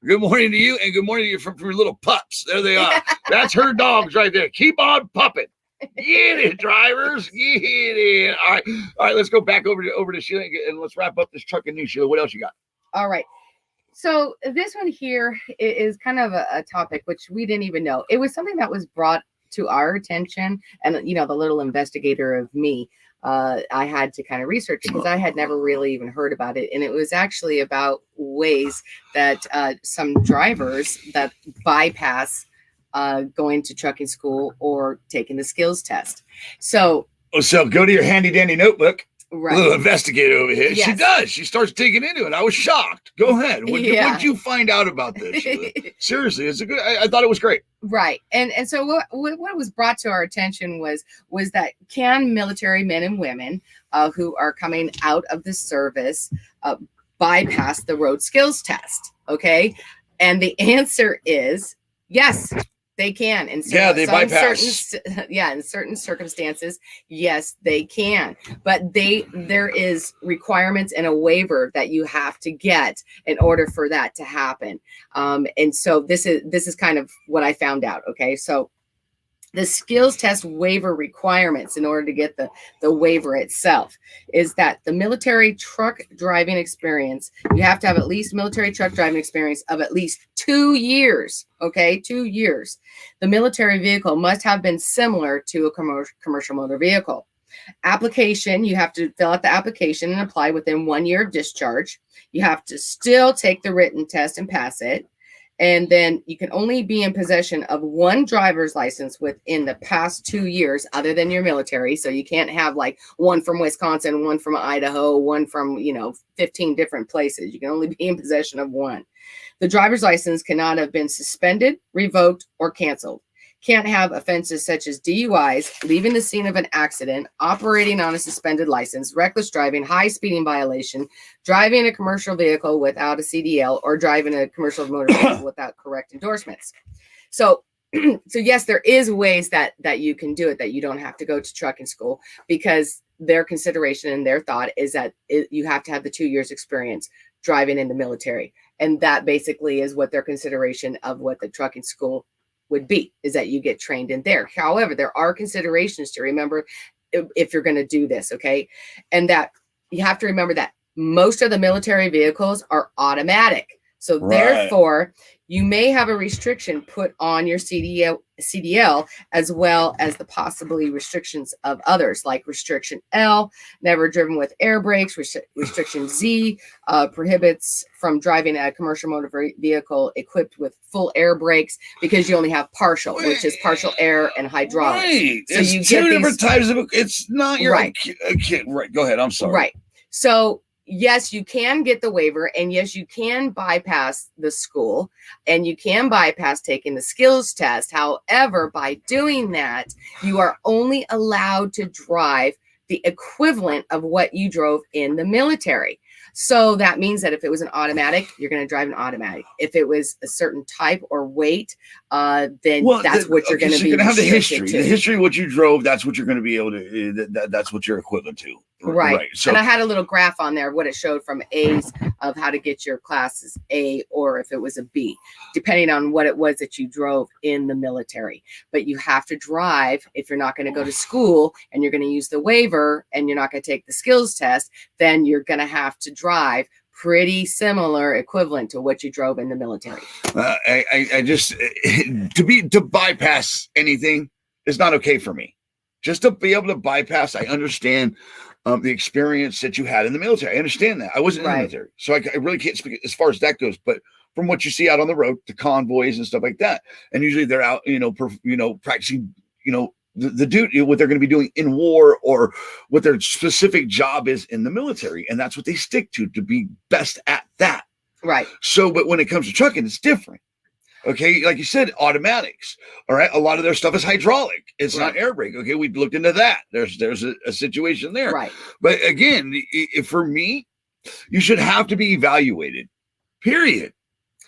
Good morning to you, and good morning to you from your little pups. There they are. That's her dogs right there. Keep on pupping. Get it, drivers. Get it. All right. Let's go back over to Sheila and let's wrap up this trucking news. Sheila, what else you got? All right. So this one here is kind of a topic which we didn't even know. It was something that was brought to our attention, and the little investigator of me, I had to kind of research it because I had never really even heard about it, and it was actually about ways that some drivers that bypass going to trucking school or taking the skills test. So go to your handy dandy notebook. Right. Little investigator over here. Yes. She does. She starts digging into it. I was shocked. Go ahead. What did you find out about this? Seriously, it's a good. I thought it was great. Right. And so what was brought to our attention was that can military men and women who are coming out of the service bypass the road skills test? Okay. And the answer is yes. They can. And so they bypass. In certain circumstances, yes, they can. But there is requirements and a waiver that you have to get in order for that to happen. And so this is kind of what I found out. Okay, so the skills test waiver requirements in order to get the waiver itself is that the military truck driving experience, you have to have at least military truck driving experience of at least 2 years. Okay, 2 years. The military vehicle must have been similar to a commercial motor vehicle. Application, you have to fill out the application and apply within 1 year of discharge. You have to still take the written test and pass it. And then you can only be in possession of one driver's license within the past 2 years, other than your military. So you can't have like one from Wisconsin, one from Idaho, one from, 15 different places. You can only be in possession of one. The driver's license cannot have been suspended, revoked, or canceled. Can't have offenses such as DUIs, leaving the scene of an accident, operating on a suspended license, reckless driving, high speeding violation, driving a commercial vehicle without a CDL, or driving a commercial motor vehicle without correct endorsements. So yes, there is ways that you can do it, that you don't have to go to trucking school, because their consideration and their thought is that you have to have the 2 years experience driving in the military. And that basically is what their consideration of what the trucking school would be, is that you get trained in there. However, there are considerations to remember if you're going to do this, okay? And that you have to remember that most of the military vehicles are automatic. So therefore, you may have a restriction put on your CDL as well as the possibly restrictions of others, like restriction L, never driven with air brakes, restriction Z, prohibits from driving a commercial motor vehicle equipped with full air brakes because you only have partial, which is partial air and hydraulics. Right. So it's you two get different types of, it's not your Right. kid. Right. Go ahead. I'm sorry. Right. So yes, you can get the waiver, and yes, you can bypass the school, and you can bypass taking the skills test. However, by doing that, you are only allowed to drive the equivalent of what you drove in the military. So that means that if it was an automatic, you're going to drive an automatic. If it was a certain type or weight, then that's what you're going to be. You're going to have the history. To. The history of what you drove, that's what you're going to be able to, that's what you're equivalent to. Right. So, and I had a little graph on there, what it showed from A's of how to get your classes A, or if it was a B, depending on what it was that you drove in the military. But you have to drive, if you're not going to go to school and you're going to use the waiver and you're not going to take the skills test, then you're going to have to drive pretty similar equivalent to what you drove in the military. I just, to bypass anything is not okay for me. Just to be able to bypass, I understand the experience that you had in the military. I understand that. I wasn't in the military, so I really can't speak as far as that goes. But from what you see out on the road, the convoys and stuff like that, and usually they're out, practicing, the duty, what they're going to be doing in war or what their specific job is in the military, and that's what they stick to be best at that. Right. So, but when it comes to trucking, it's different. Okay, like you said, automatics. All right, a lot of their stuff is hydraulic. It's not air brake. Okay, we looked into that. There's a situation there. Right. But again, for me, you should have to be evaluated. Period.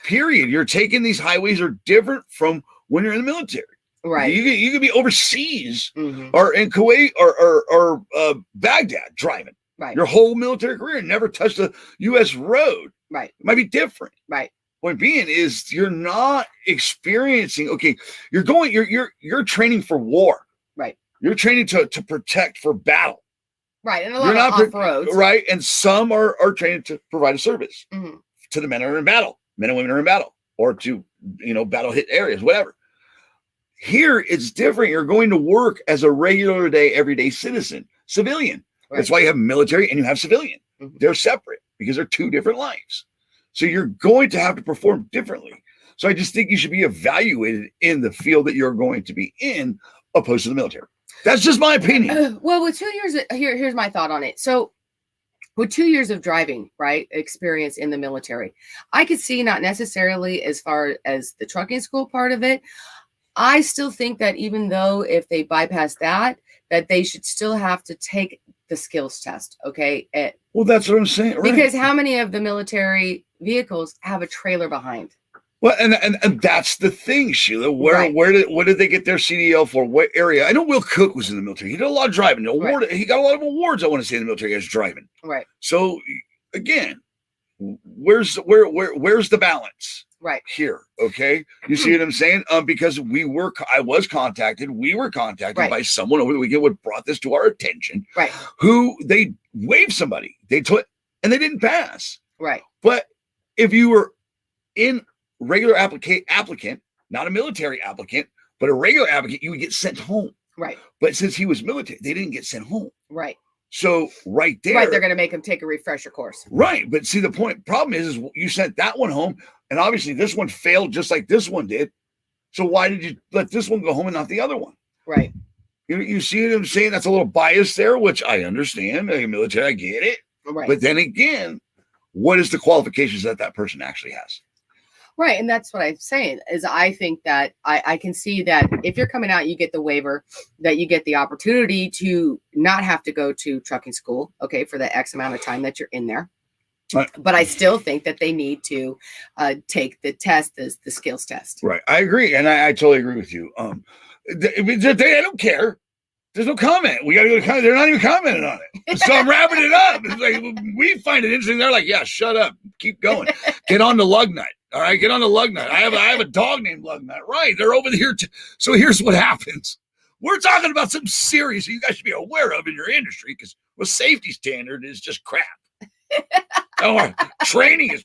You're taking these highways are different from when you're in the military. Right. You could be overseas or in Kuwait or Baghdad driving. Right. Your whole military career and never touched a U.S. road. Right. It might be different. Right. Point being is you're not experiencing. Okay, you're training for war. Right. You're training to protect for battle. Right. And a lot of off-roads. Right. And some are trained to provide a service to the men who are in battle. Men and women are in battle, or to battle hit areas, whatever. Here it's different. You're going to work as a regular day, everyday citizen, civilian. Right. That's why you have military and you have civilian. They're separate because they're two different lives. So you're going to have to perform differently. So I just think you should be evaluated in the field that you're going to be in, opposed to the military. That's just my opinion. Well, with 2 years, here's my thought on it. So with 2 years of driving, right, experience in the military, I could see not necessarily as far as the trucking school part of it. I still think that even though if they bypass that they should still have to take the skills test. Okay. Well, that's what I'm saying. Right. Because how many of the military vehicles have a trailer behind? Well, and that's the thing, Sheila. What did they get their CDL for? What area? I know Will Cook was in the military. He did a lot of driving. He got a lot of awards, I want to say, in the military as driving. Right. So again, where's the balance? Right. Here. Okay. You see what I'm saying? Because we were contacted by someone over the weekend who brought this to our attention. Right. Who they waived somebody. They took and they didn't pass. Right. But if you were in regular applicant, not a military applicant, but a regular applicant, you would get sent home. Right. But since he was military, they didn't get sent home. Right. So right there. Right, they're going to make him take a refresher course. Right. But see, the problem is you sent that one home, and obviously this one failed just like this one did. So why did you let this one go home and not the other one? Right. You see what I'm saying? That's a little bias there, which I understand. Military, I get it. Right. But then again, what is the qualifications that person actually has? Right. And that's what I'm saying is I think that I can see that if you're coming out, you get the waiver, that you get the opportunity to not have to go to trucking school, okay, for the X amount of time that you're in there. Right. But I still think that they need to take the test, the skills test. Right. I agree. And I totally agree with you. They don't care. There's no comment. We got to go to comment. They're not even commenting on it. So I'm wrapping it up. It's like, we find it interesting. They're like, yeah, shut up. Keep going. Get on the lug nut. All right, get on the lug nut. I have a dog named Lug Nut. Right, they're over here. So here's what happens. We're talking about something serious that you guys should be aware of in your industry, because the safety standard is just crap. Training is.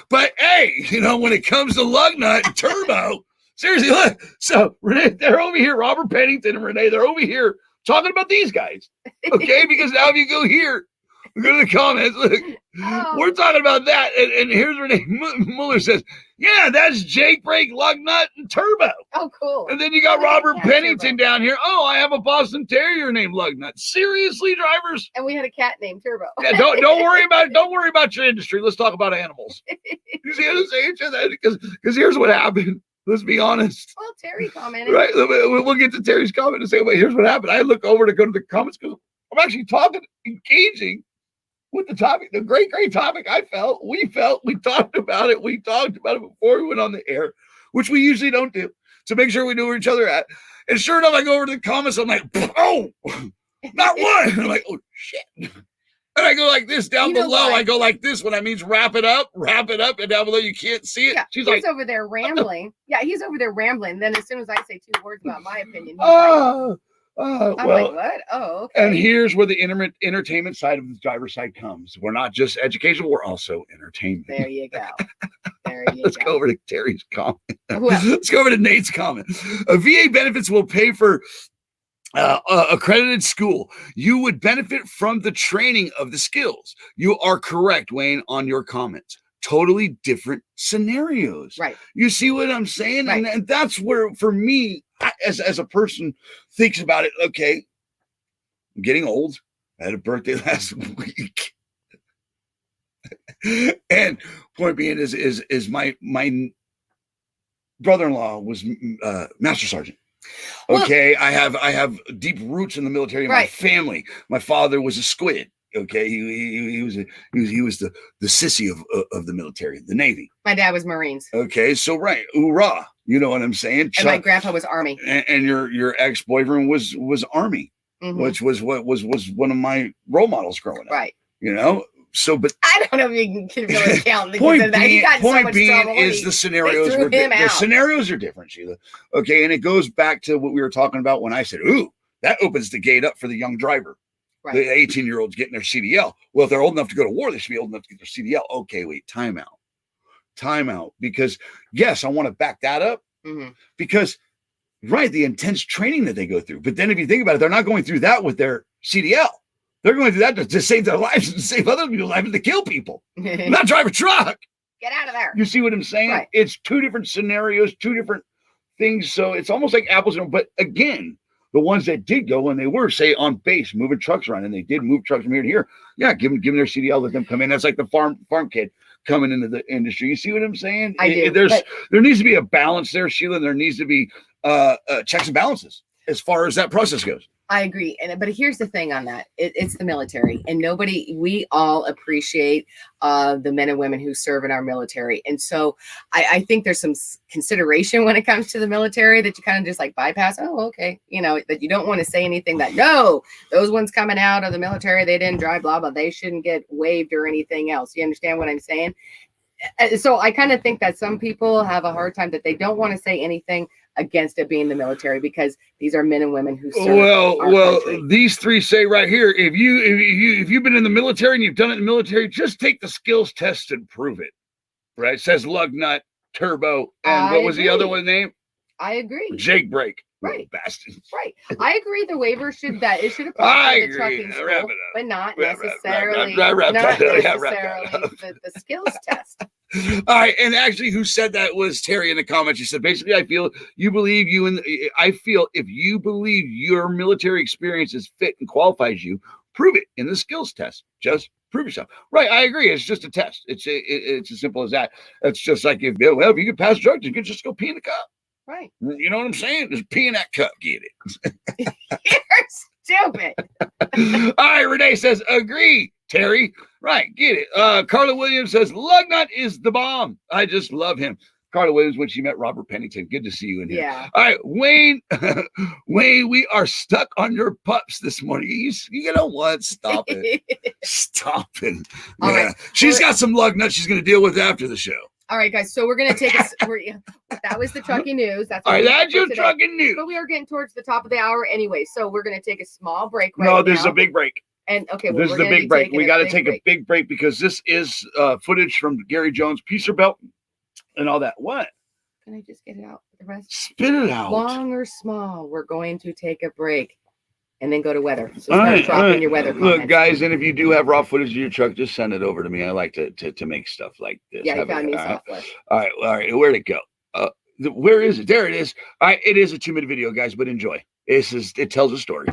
But hey, when it comes to lug nut and turbo, seriously, look. So Renee, they're over here. Robert Pennington and Renee, they're over here talking about these guys. Okay, because now if you go here, go to the comments. Look, we're talking about that. And here's Renee Mueller says, yeah, that's Jake Brake, Lug Nut, and Turbo. Oh, cool. And then you got Robert Pennington down here. Oh, I have a Boston Terrier named Lug Nut. Seriously, drivers? And we had a cat named Turbo. Yeah, don't worry about your industry. Let's talk about animals. You see what I'm saying? Because here's what happened. Let's be honest. Well, Terry commented. Right. We'll get to Terry's comment and say, wait, here's what happened. I look over to go to the comments because I'm actually engaging with the topic, the great topic. We talked about it. We talked about it before we went on the air, which we usually don't do, to make sure we know where each other at. And sure enough, I go over to the comments. I'm like, oh, not one. And I'm like, oh shit. And I go like this down below. I go like this when I means wrap it up. And down below you can't see it. Yeah, he's like over there rambling. Yeah, he's over there rambling. Then as soon as I say 2 words about my opinion, he's I'm like, what? Oh, okay. And here's where the entertainment side of the driver's side comes. We're not just educational, we're also entertainment. There you go. Let's go over to Terry's comment. Let's go over to Nate's comment. VA benefits will pay for accredited school. You would benefit from the training of the skills. You are correct, Wayne, on your comments. Totally different scenarios. Right. You see what I'm saying? Right. And that's where, for me, as a person thinks about it, okay, I'm getting old. I had a birthday last week. And point being is my brother-in-law was Master Sergeant. Okay, well, I have deep roots in the military in my family. My father was a squid. Okay, he was the sissy of the military, the Navy. My dad was Marines. Okay, so right, hoorah, you know what I'm saying? And my grandpa was Army. And your ex-boyfriend was Army, which was one of my role models growing up. Right. So, but I don't know if you can really count. Point being is the scenarios. The scenarios are different, Sheila. Okay, and it goes back to what we were talking about when I said, "Ooh, that opens the gate up for the young driver." Right. The 18-year-olds getting their CDL. Well, if they're old enough to go to war, they should be old enough to get their CDL. Okay, wait, time out. Because yes, I want to back that up. Because the intense training that they go through. But then if you think about it, they're not going through that with their CDL. They're going through that to save their lives and to save other people's lives and to kill people. Not drive a truck. Get out of there. You see what I'm saying? Right. It's 2 different scenarios, 2 different things. So it's almost like apples and oranges. But again, the ones that did go and they were, say, on base, moving trucks around, and they did move trucks from here to here. Yeah, give them their CDL, let them come in. That's like the farm kid coming into the industry. You see what I'm saying? There needs to be a balance there, Sheila, and there needs to be checks and balances as far as that process goes. I agree. But here's the thing on that. It's the military, and we all appreciate the men and women who serve in our military. And so I think there's some consideration when it comes to the military that you kind of just like bypass. Oh, okay. That you don't want to say anything that, no, those ones coming out of the military, they didn't drive, blah, blah. They shouldn't get waived or anything else. You understand what I'm saying? So I kind of think that some people have a hard time that they don't want to say anything against it being the military, because these are men and women who serve our country. These 3 say right here, if you've been in the military and you've done it in the military, just take the skills test and prove it. Right? It says Lug Nut, Turbo, and what was the other one name? I agree. Jake Brake. Right. Bastards. Right. I agree the waiver should apply to the trucking school, but not necessarily the skills test. All right, and actually, who said that was Terry in the comments. He said, basically, I feel if you believe your military experience is fit and qualifies you, prove it in the skills test. Just prove yourself. Right, I agree. It's just a test. It's as simple as that. It's just like if you can pass drugs, you can just go pee in the cup. Right. You know what I'm saying? Just pee in that cup. Get it. You're stupid. All right, Renee says, agree, Terry. Right, get it. Carla Williams says, Lug Nut is the bomb. I just love him. Carla Williams, when she met Robert Pennington. Good to see you in here. Yeah. All right, Wayne, we are stuck on your pups this morning. You know what? Stop it. Stop it. Yeah. Right. She's got some lug nuts she's going to deal with after the show. All right, guys. So we're gonna take us. That was the trucking news. That's All what right, we have that's for your today. trucking news. But we are getting towards the top of the hour anyway, so we're gonna take a small break right No, this is now. a big break. And okay, well, This is we're the gonna be big break. taking We got to big take break. a big break because this is footage from Gary Jones' Peacer Belt and all that. What? Can I just get it out? The rest. Spit it out. Long or small, we're going to take a break and then go to weather. So All start right, dropping all right. your weather comments. Look, guys, and if you do have raw footage of your truck, just send it over to me. I like to make stuff like this. Yeah, you found new all right? software. All right. Where'd it go? Where is it? There it is. All right, it is a 2-minute video, guys, but enjoy. It tells a story.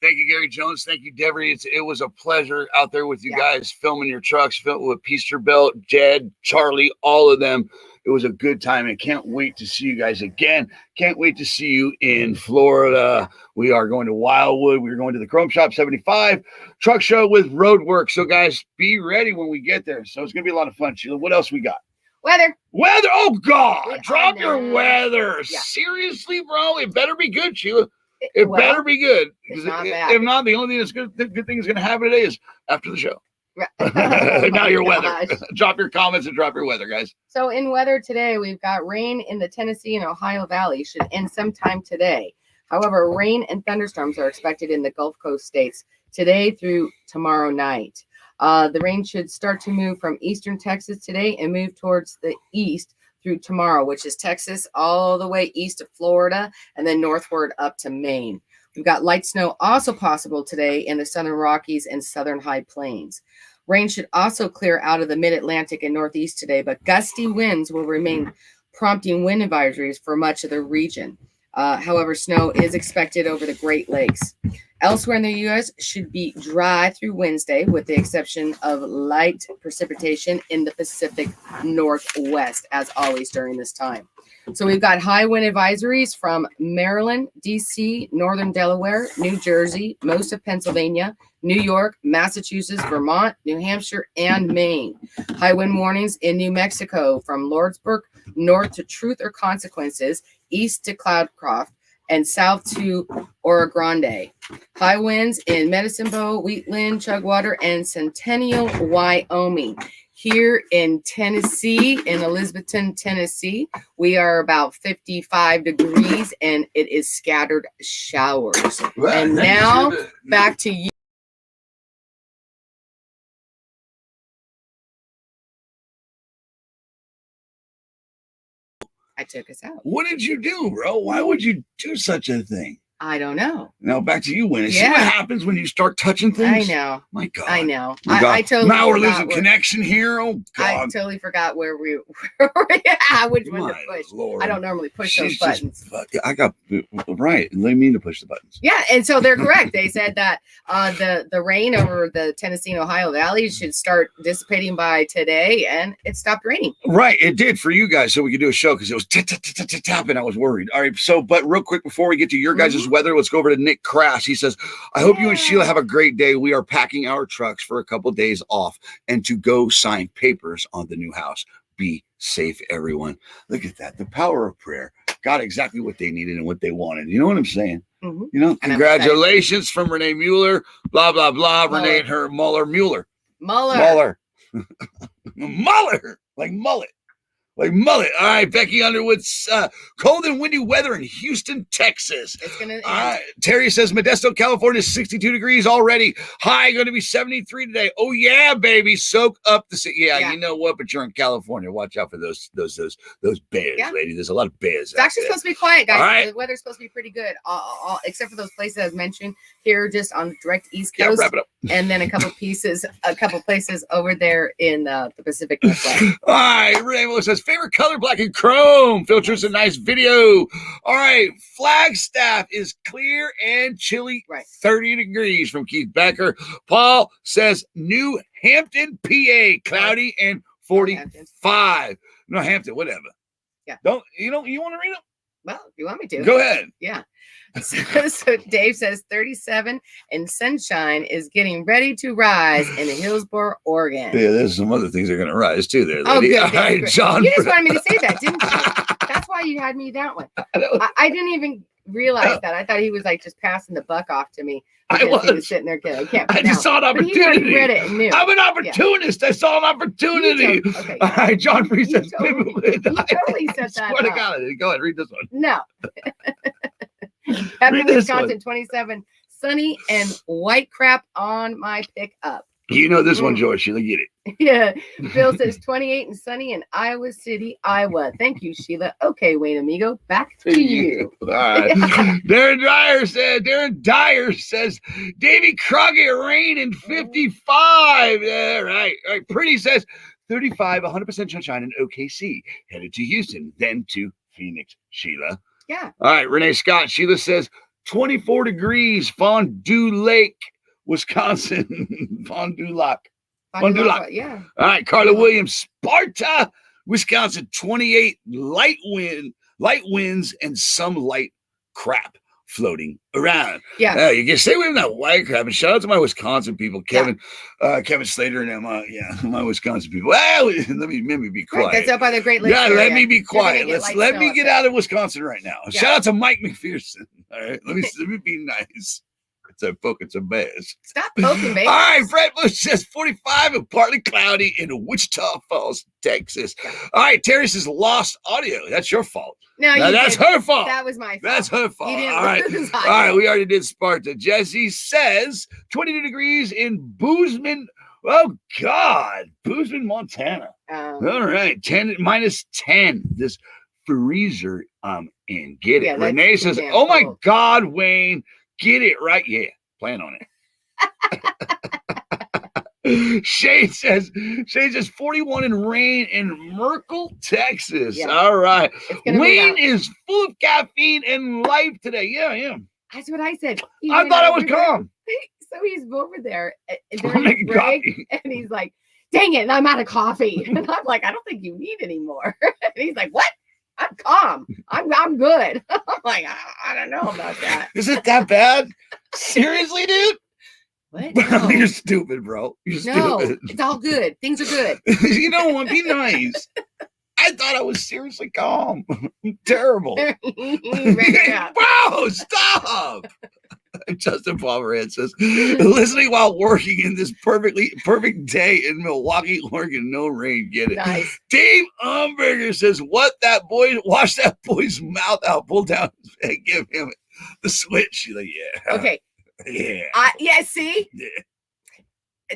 Thank you, Gary Jones. Thank you, Devery. It was a pleasure out there with you guys filming your trucks, filming with Peaster Belt, Jed, Charlie, all of them. It was a good time, and can't wait to see you guys again. Can't wait to see you in Florida. We are going to Wildwood. We're going to the Chrome Shop 75 truck show with Roadwork. So, guys, be ready when we get there. So it's going to be a lot of fun, Sheila. What else we got? Weather. Oh, God. We Drop are your now. weather. Yeah. Seriously, bro. It better be good, Sheila. It Well, better be good. it's not If bad. not, the only thing that's good, the good thing is going to happen today is after the show. Oh Now your my weather. gosh. Drop your comments and drop your weather, guys. So in weather today, we've got rain in the Tennessee and Ohio Valley. Should end sometime today. However, rain and thunderstorms are expected in the Gulf Coast states today through tomorrow night. The rain should start to move from eastern Texas today and move towards the east through tomorrow, which is Texas all the way east of Florida and then northward up to Maine. We've got light snow also possible today in the southern Rockies and southern high plains. Rain should also clear out of the mid-Atlantic and northeast today, but gusty winds will remain, prompting wind advisories for much of the region. However, snow is expected over the Great Lakes. Elsewhere in the U.S. should be dry through Wednesday, with the exception of light precipitation in the Pacific Northwest, as always during this time. So we've got high wind advisories from Maryland, D.C., northern Delaware, New Jersey, most of Pennsylvania, New York, Massachusetts, Vermont, New Hampshire, and Maine. High wind warnings in New Mexico from Lordsburg north to Truth or Consequences, east to Cloudcroft, and south to Oro Grande. High winds in Medicine Bow, Wheatland, Chugwater, and Centennial, Wyoming. Here in Tennessee, in Elizabethton, Tennessee, we are about 55 degrees and it is scattered showers. Well, and now back to you. I took us out. What did you do, bro? Why would you do such a thing? I don't know. Now back to you, Winnie. See Yeah. what happens when you start touching I things? know. My God. I know. My God. I totally now we're forgot losing where- connection here. Oh I God. totally forgot where we which one to My push. Lord. I don't normally push those She's just- buttons. I got right. They mean to push the buttons. Yeah, and so they're correct. They said that the rain over the Tennessee and Ohio Valley should start dissipating by today, and it stopped raining. Right, it did for you guys, so we could do a show because it was tapping. I was worried. All right, so but real quick before we get to your guys' weather, let's go over to Nick Crass. He says, "I hope you and Sheila have a great day. We are packing our trucks for a couple days off and to go sign papers on the new house. Be safe, everyone." Look at that. The power of prayer got exactly what they needed and what they wanted. You know what I'm saying? Mhm. You know, And I'm congratulations from Renee Mueller, blah, blah, blah. Mueller. Renee and her Mueller. Mueller. Mueller. Like mullet. Like mullet. All right, Becky Underwood's cold and windy weather in Houston, Texas. It's gonna end. Terry says Modesto, California is 62 degrees already. High going to be 73 today. Oh yeah, baby. Soak up the city. Yeah, you know what? But you're in California. Watch out for those bears, lady. There's a lot of bears. It's actually supposed to be quiet, guys. All right. The weather's supposed to be pretty good, except for those places I've mentioned here, just on the direct East Coast. Yeah, wrap it up. And then a couple places over there in the Pacific Northwest. All right, Rainbow says favorite color black and chrome. Filters a nice video. All right, Flagstaff is clear and chilly, 30 degrees from Keith Becker. Paul says New Hampton, PA, cloudy and 45. No, Hampton, whatever. Yeah. You want to read them? Well, if you want me to. Go ahead. Yeah. So Dave says 37 and sunshine is getting ready to rise in Hillsboro, Oregon. Yeah, there's some other things that are going to rise too there, lady. Oh, good. All right, Good. John. You just wanted me to say that, didn't you? That's why you had me that one. I didn't even realize that. I thought he was like just passing the buck off to me. He was sitting there. I just saw an opportunity. But he read it and knew. I'm an opportunist. Yeah. I saw an opportunity. Okay. All right, John Free says, you totally said that. Swear to God. Go ahead, read this one. No. Happy Wisconsin 27, sunny and white crap on my pickup. You know this one, George. Sheila, get it. Yeah. Bill says 28 and sunny in Iowa City, Iowa. Thank you, Sheila. Okay, Wayne Amigo, back to you. All right. Darren Dyer says, Davy Crockett, rain in 55. Yeah, right. All right. Pretty says 35, 100% sunshine in OKC. Headed to Houston, then to Phoenix. Sheila. Yeah. All right. Renee Scott. Sheila says 24 degrees, Fondue Lake, Wisconsin. Fondue Lake. Yeah. All right. Carla Williams, Sparta, Wisconsin. 28, light winds, and some light crap floating around. Yeah. You can stay away from that white crap. And shout out to my Wisconsin people, Kevin Slater and Emma. Yeah, my Wisconsin people. Well, let me be quiet. Right, that's up by the Great Lakes. Yeah, area. let me be quiet. Let me get out of of Wisconsin right now. Yeah. Shout out to Mike McPherson. All right, let me be nice. It's poking some bears. Stop poking bears. All right, Fred Bush says 45 and partly cloudy in Wichita Falls, Texas. All right, Terry says lost audio. That's your fault. No, that's her fault. That was my fault. That's her fault. You didn't All right. lose All right, we already did Sparta. Jesse says 22 degrees in Bozeman. Oh, God. Bozeman, Montana. All right. minus 10. This freezer I'm in. Get it. Yeah, Renee says, oh, my God, Wayne. Get it right. Yeah. Plan on it. Shane says 41 and rain in Merkel, Texas. Yeah. All right. Wayne be is full of caffeine and life today. Yeah, I am. That's what I said. I thought I was calm. So he's over there I'm making coffee. and he's like, dang it, I'm out of coffee. And I'm like, I don't think you need any more. And he's like, what? I'm calm. I'm good. I'm like, I don't know about that. Is it that bad? Seriously, dude? What? Bro, No. you're stupid, bro. You're stupid. It's all good. Things are good. You know what? Be nice. I thought I was seriously calm. Terrible. Yeah. Bro, stop. Justin Pomerantz says, listening while working in this perfect day in Milwaukee, Oregon, no rain. Get it? Nice. Dave Umberger says, wash that boy's mouth out, pull down his head, give him the switch. She's like, yeah. Okay. Yeah. Yeah, see? Yeah.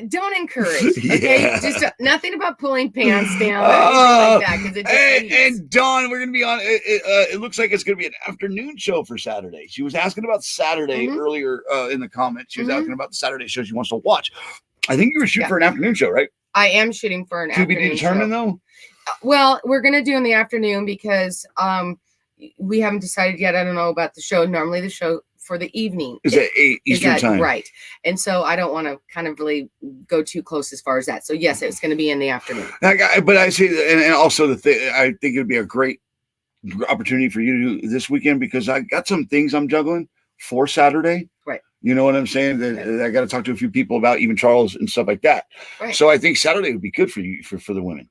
Don't encourage. Okay, Yeah. just nothing about pulling pants down or anything like that. Because it just and Dawn, we're gonna be on. It looks like it's gonna be an afternoon show for Saturday. She was asking about Saturday earlier in the comments. She was asking about the Saturday show she wants to watch. I think you were shooting for an afternoon show, right? I am shooting for an afternoon show. To be determined, though. Well, we're gonna do in the afternoon because we haven't decided yet. I don't know about the show. Normally, the show for the evening is at 8 Eastern time, right? And so I don't want to kind of really go too close as far as that. So yes, it's going to be in the afternoon. But I say, and also the thing, I think it would be a great opportunity for you to do this weekend because I got some things I'm juggling for Saturday. Right. You know what I'm saying? That I got to talk to a few people about, even Charles and stuff like that. Right. So I think Saturday would be good for you for the women.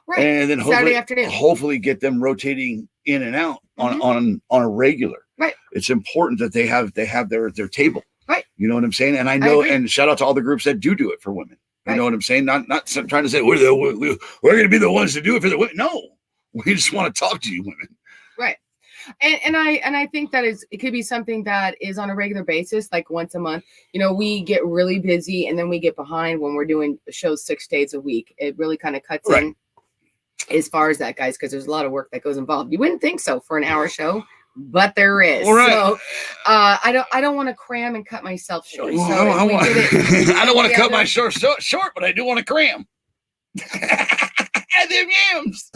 Right. And then Saturday afternoon. hopefully get them rotating in and out on a regular. Right. It's important that they have their table. Right. You know what I'm saying? And I know, and shout out to all the groups that do it for women. You know what I'm saying? Not trying to say we're going to be the ones to do it for the women. No, we just want to talk to you women. Right. And I think that it could be something that is on a regular basis, like once a month. You know, we get really busy and then we get behind when we're doing shows 6 days a week. It really kind of cuts in as far as that, guys, because there's a lot of work that goes involved. You wouldn't think so for an hour show, but there is. Right. So I don't want to cram and cut myself short. So I don't want to cut my short, but I do want to cram. And them yams.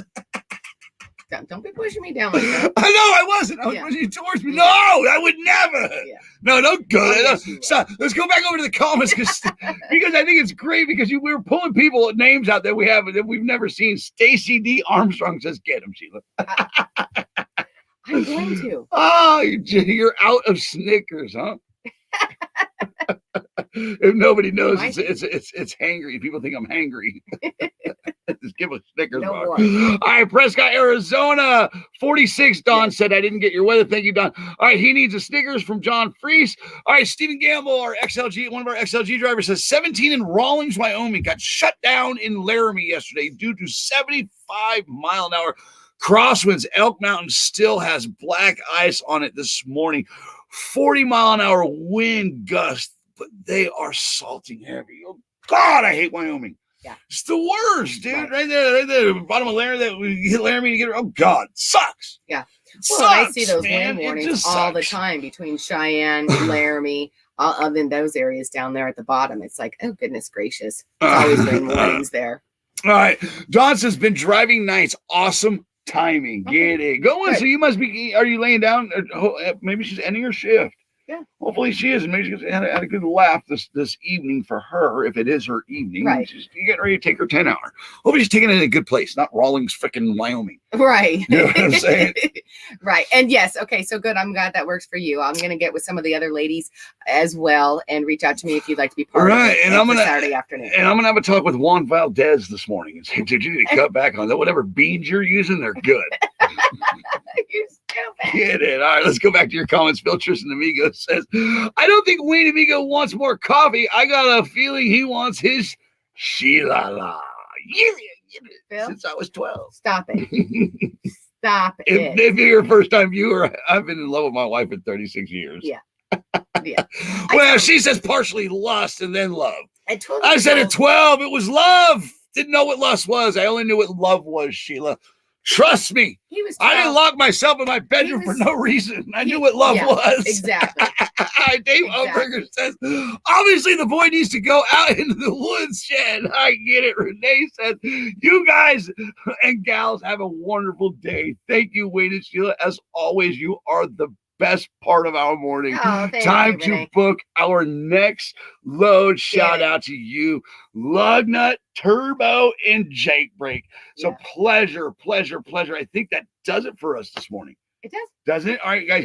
Don't be pushing me down like that. I know I wasn't. I was pushing you towards me. No, I would never. Yeah. No, don't go. Stop. Let's go back over to the comments because I think it's great because we were pulling people names out that we've never seen. Stacy D. Armstrong says, "Get him, Sheila." I'm going to. Oh, you're out of Snickers, huh? If nobody knows, it's hangry. People think I'm hangry. Just give a Snickers bar. All right, Prescott, Arizona, 46. Don said, I didn't get your weather. Thank you, Don. All right, he needs a Snickers from John Freese. All right, Stephen Gamble, one of our XLG drivers, says 17 in Rawlings, Wyoming, got shut down in Laramie yesterday due to 75-mile-an-hour crosswinds. Elk Mountain still has black ice on it this morning. 40-mile-an-hour wind gusts, but they are salting heavy. Oh, God, I hate Wyoming. Yeah. It's the worst, dude. Right there. Bottom of Laramie, that we hit Laramie to get her. Oh, God, sucks. Yeah. Well, sucks, I see those wind warnings all the time between Cheyenne, Laramie, other than those areas down there at the bottom. It's like, oh, goodness gracious. There's always wind warnings there. All right. Johnson's been driving nights. Awesome timing. Get it. Go on. So you must be, are you laying down? Maybe she's ending her shift. Yeah. Hopefully she is. And maybe she's had a good laugh this evening for her, if it is her evening. Right. She's getting ready to take her 10-hour. Hopefully she's taking it in a good place, not Rawlings, freaking Wyoming. Right. You know what I'm saying? Right. And yes, okay, so good. I'm glad that works for you. I'm gonna get with some of the other ladies as well and reach out to me if you'd like to be part of it. And I'm gonna Saturday afternoon. And I'm gonna have a talk with Juan Valdez this morning and say, dude, you need to cut back on that. Whatever beans you're using, they're good. You're stupid. Get it. All right, let's go back to your comments. Phil Tristan Amigo says, I don't think Wayne Amigo wants more coffee. I got a feeling he wants his Sheila. Phil? Since I was 12. Stop it. Stop it. If you're a first-time viewer, I've been in love with my wife for 36 years. Yeah. Yeah. Well, she says partially lust and then love. I said at 12, it was love. Didn't know what lust was. I only knew what love was, Sheila. Trust me. I didn't lock myself in my bedroom for no reason. I knew what love was. Exactly. Dave Umberger says, obviously the boy needs to go out into the woods shed. I get it. Renee says, you guys and gals have a wonderful day. Thank you, Wayne and Sheila. As always, you are the best part of our morning. Time to book our next load. Shout out to you, Lugnut, Turbo, and Jake Break. So pleasure. I think that does it for us this morning. It does. Doesn't it? All right, guys,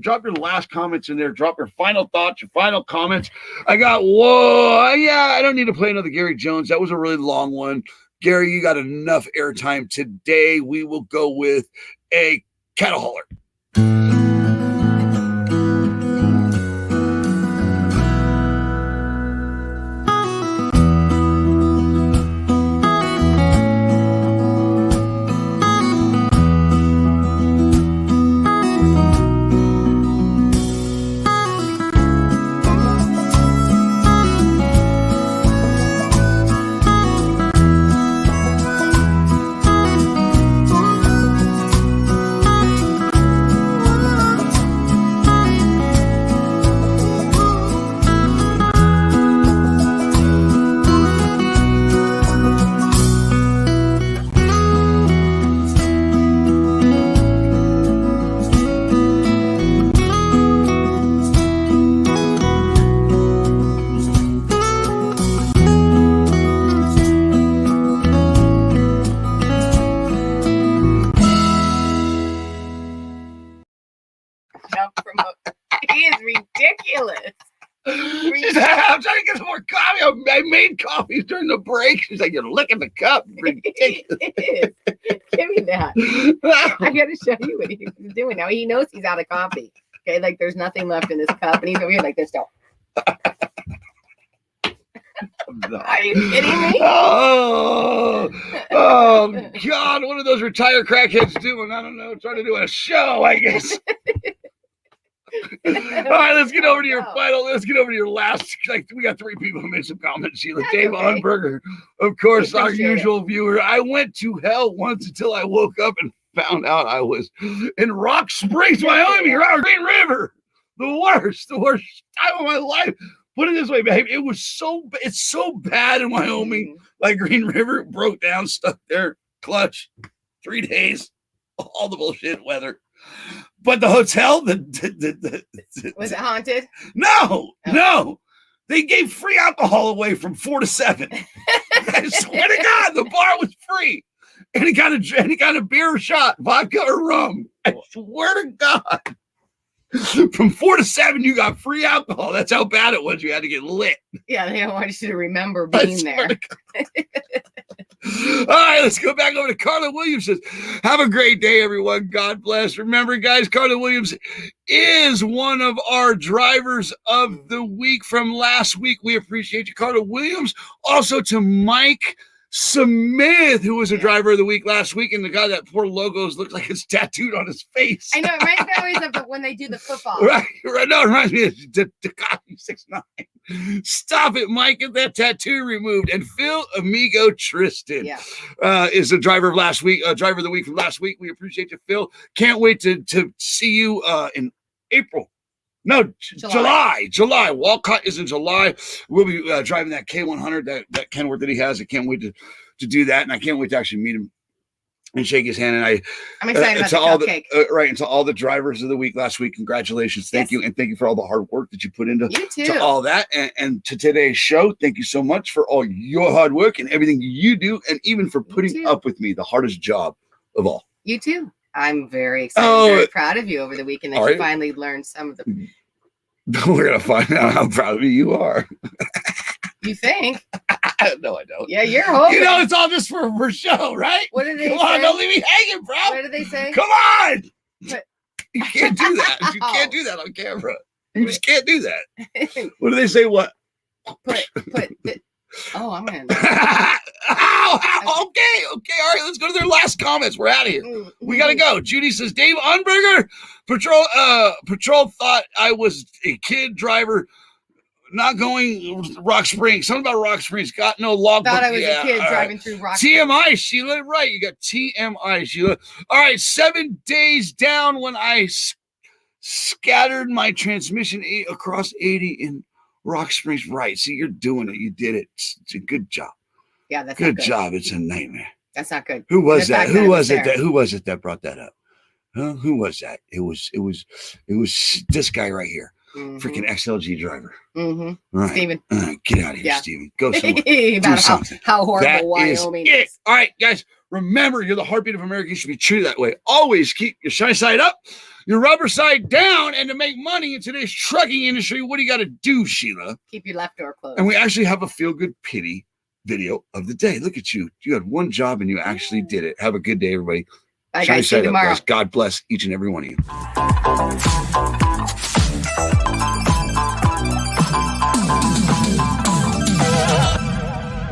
drop your last comments in there. Drop your final thoughts, your final comments. I don't need to play another Gary Jones. That was a really long one. Gary, you got enough airtime today. We will go with a cattle hauler. enough promotion. He is ridiculous. She's like, I'm trying to get some more coffee. I made coffee during the break. She's like, you're licking the cup. Ridiculous. It is. Give me that. I got to show you what he's doing now. He knows he's out of coffee. Okay, like there's nothing left in his cup, and he's over here like this. Still. Are you kidding me? Oh God! What are those retired crackheads doing? I don't know. Trying to do a show, I guess. All right, let's get over to your final. Let's get over to your last. Like we got 3 people who made some comments. Sheila, Dave Unberger, of course, our usual viewer. I went to hell once until I woke up and found out I was in Rock Springs, Wyoming, around Green River. The worst time of my life. Put it this way, babe. It's so bad in Wyoming. Like Green River broke down, stuck there, clutch, 3 days, all the bullshit weather. But the hotel, was it haunted? No. They gave free alcohol away from 4 to 7. I swear to God, the bar was free. Any kind of beer or shot, vodka or rum. I swear to God. From 4 to 7, you got free alcohol. That's how bad it was. You had to get lit. Yeah, they don't want you to remember being there. All right, let's go back over to Carla Williams. Says, have a great day, everyone. God bless. Remember, guys, Carla Williams is one of our drivers of the week from last week. We appreciate you, Carla Williams. Also to Mike Smith, who was a driver of the week last week, and the guy that poor logos looked like it's tattooed on his face. I know, it reminds me always of when they do the football. Right. No, it reminds me of Takashi 6'9". Stop it, Mike. Get that tattoo removed. And Phil Amigo Tristan is the driver of last week, driver of the week from last week. We appreciate you, Phil. Can't wait to see you in April. No, July. Walcott is in July. We'll be driving that K100 that Kenworth that he has. I can't wait to do that, and I can't wait to actually meet him and shake his hand. And I'm excited about the cupcake. And to all the drivers of the week last week, congratulations. Thank you, and thank you for all the hard work that you put into to all that, and to today's show. Thank you so much for all your hard work and everything you do, and even for putting up with me, the hardest job of all. You too. I'm very excited, very proud of you over the weekend that you finally learned some of the. We're going to find out how proud of you are. You think? No, I don't. Yeah, you're hoping. You know, it's all just for show, right? What did they say? Come on, don't leave me hanging, bro. What did they say? Come on. But... You can't do that. You can't do that on camera. You just can't do that. What do they say? What? I'm going to. Okay. All right, let's go to their last comments. We're out of here. We got to go. Judy says, Dave Unberger, Patrol thought I was a kid driver not going Rock Springs. Something about Rock Springs. Got no log. Thought I was a kid driving through Rock Springs. TMI, Sheila. Right. You got TMI, Sheila. All right. 7 days down when I scattered my transmission across 80 in Rock Springs. Right. See, you're doing it. You did it. It's a good job. Yeah, that's good job. It's a nightmare. That's not good. Who was that? Who was it that brought that up? Huh? Who was that? It was this guy right here. Freaking XLG driver. Right. Steven. Get out of here, Steven. Go somewhere. Do something. How horrible Wyoming is. All right, guys. Remember, you're the heartbeat of America. You should be treated that way. Always keep your shiny side up, your rubber side down, and to make money in today's trucking industry, what do you got to do, Sheila? Keep your left door closed. And we actually have a feel-good pity video of the day. Look at you. You had one job and you actually did it. Have a good day, everybody. Bye, guys. See you tomorrow. God bless each and every one of you.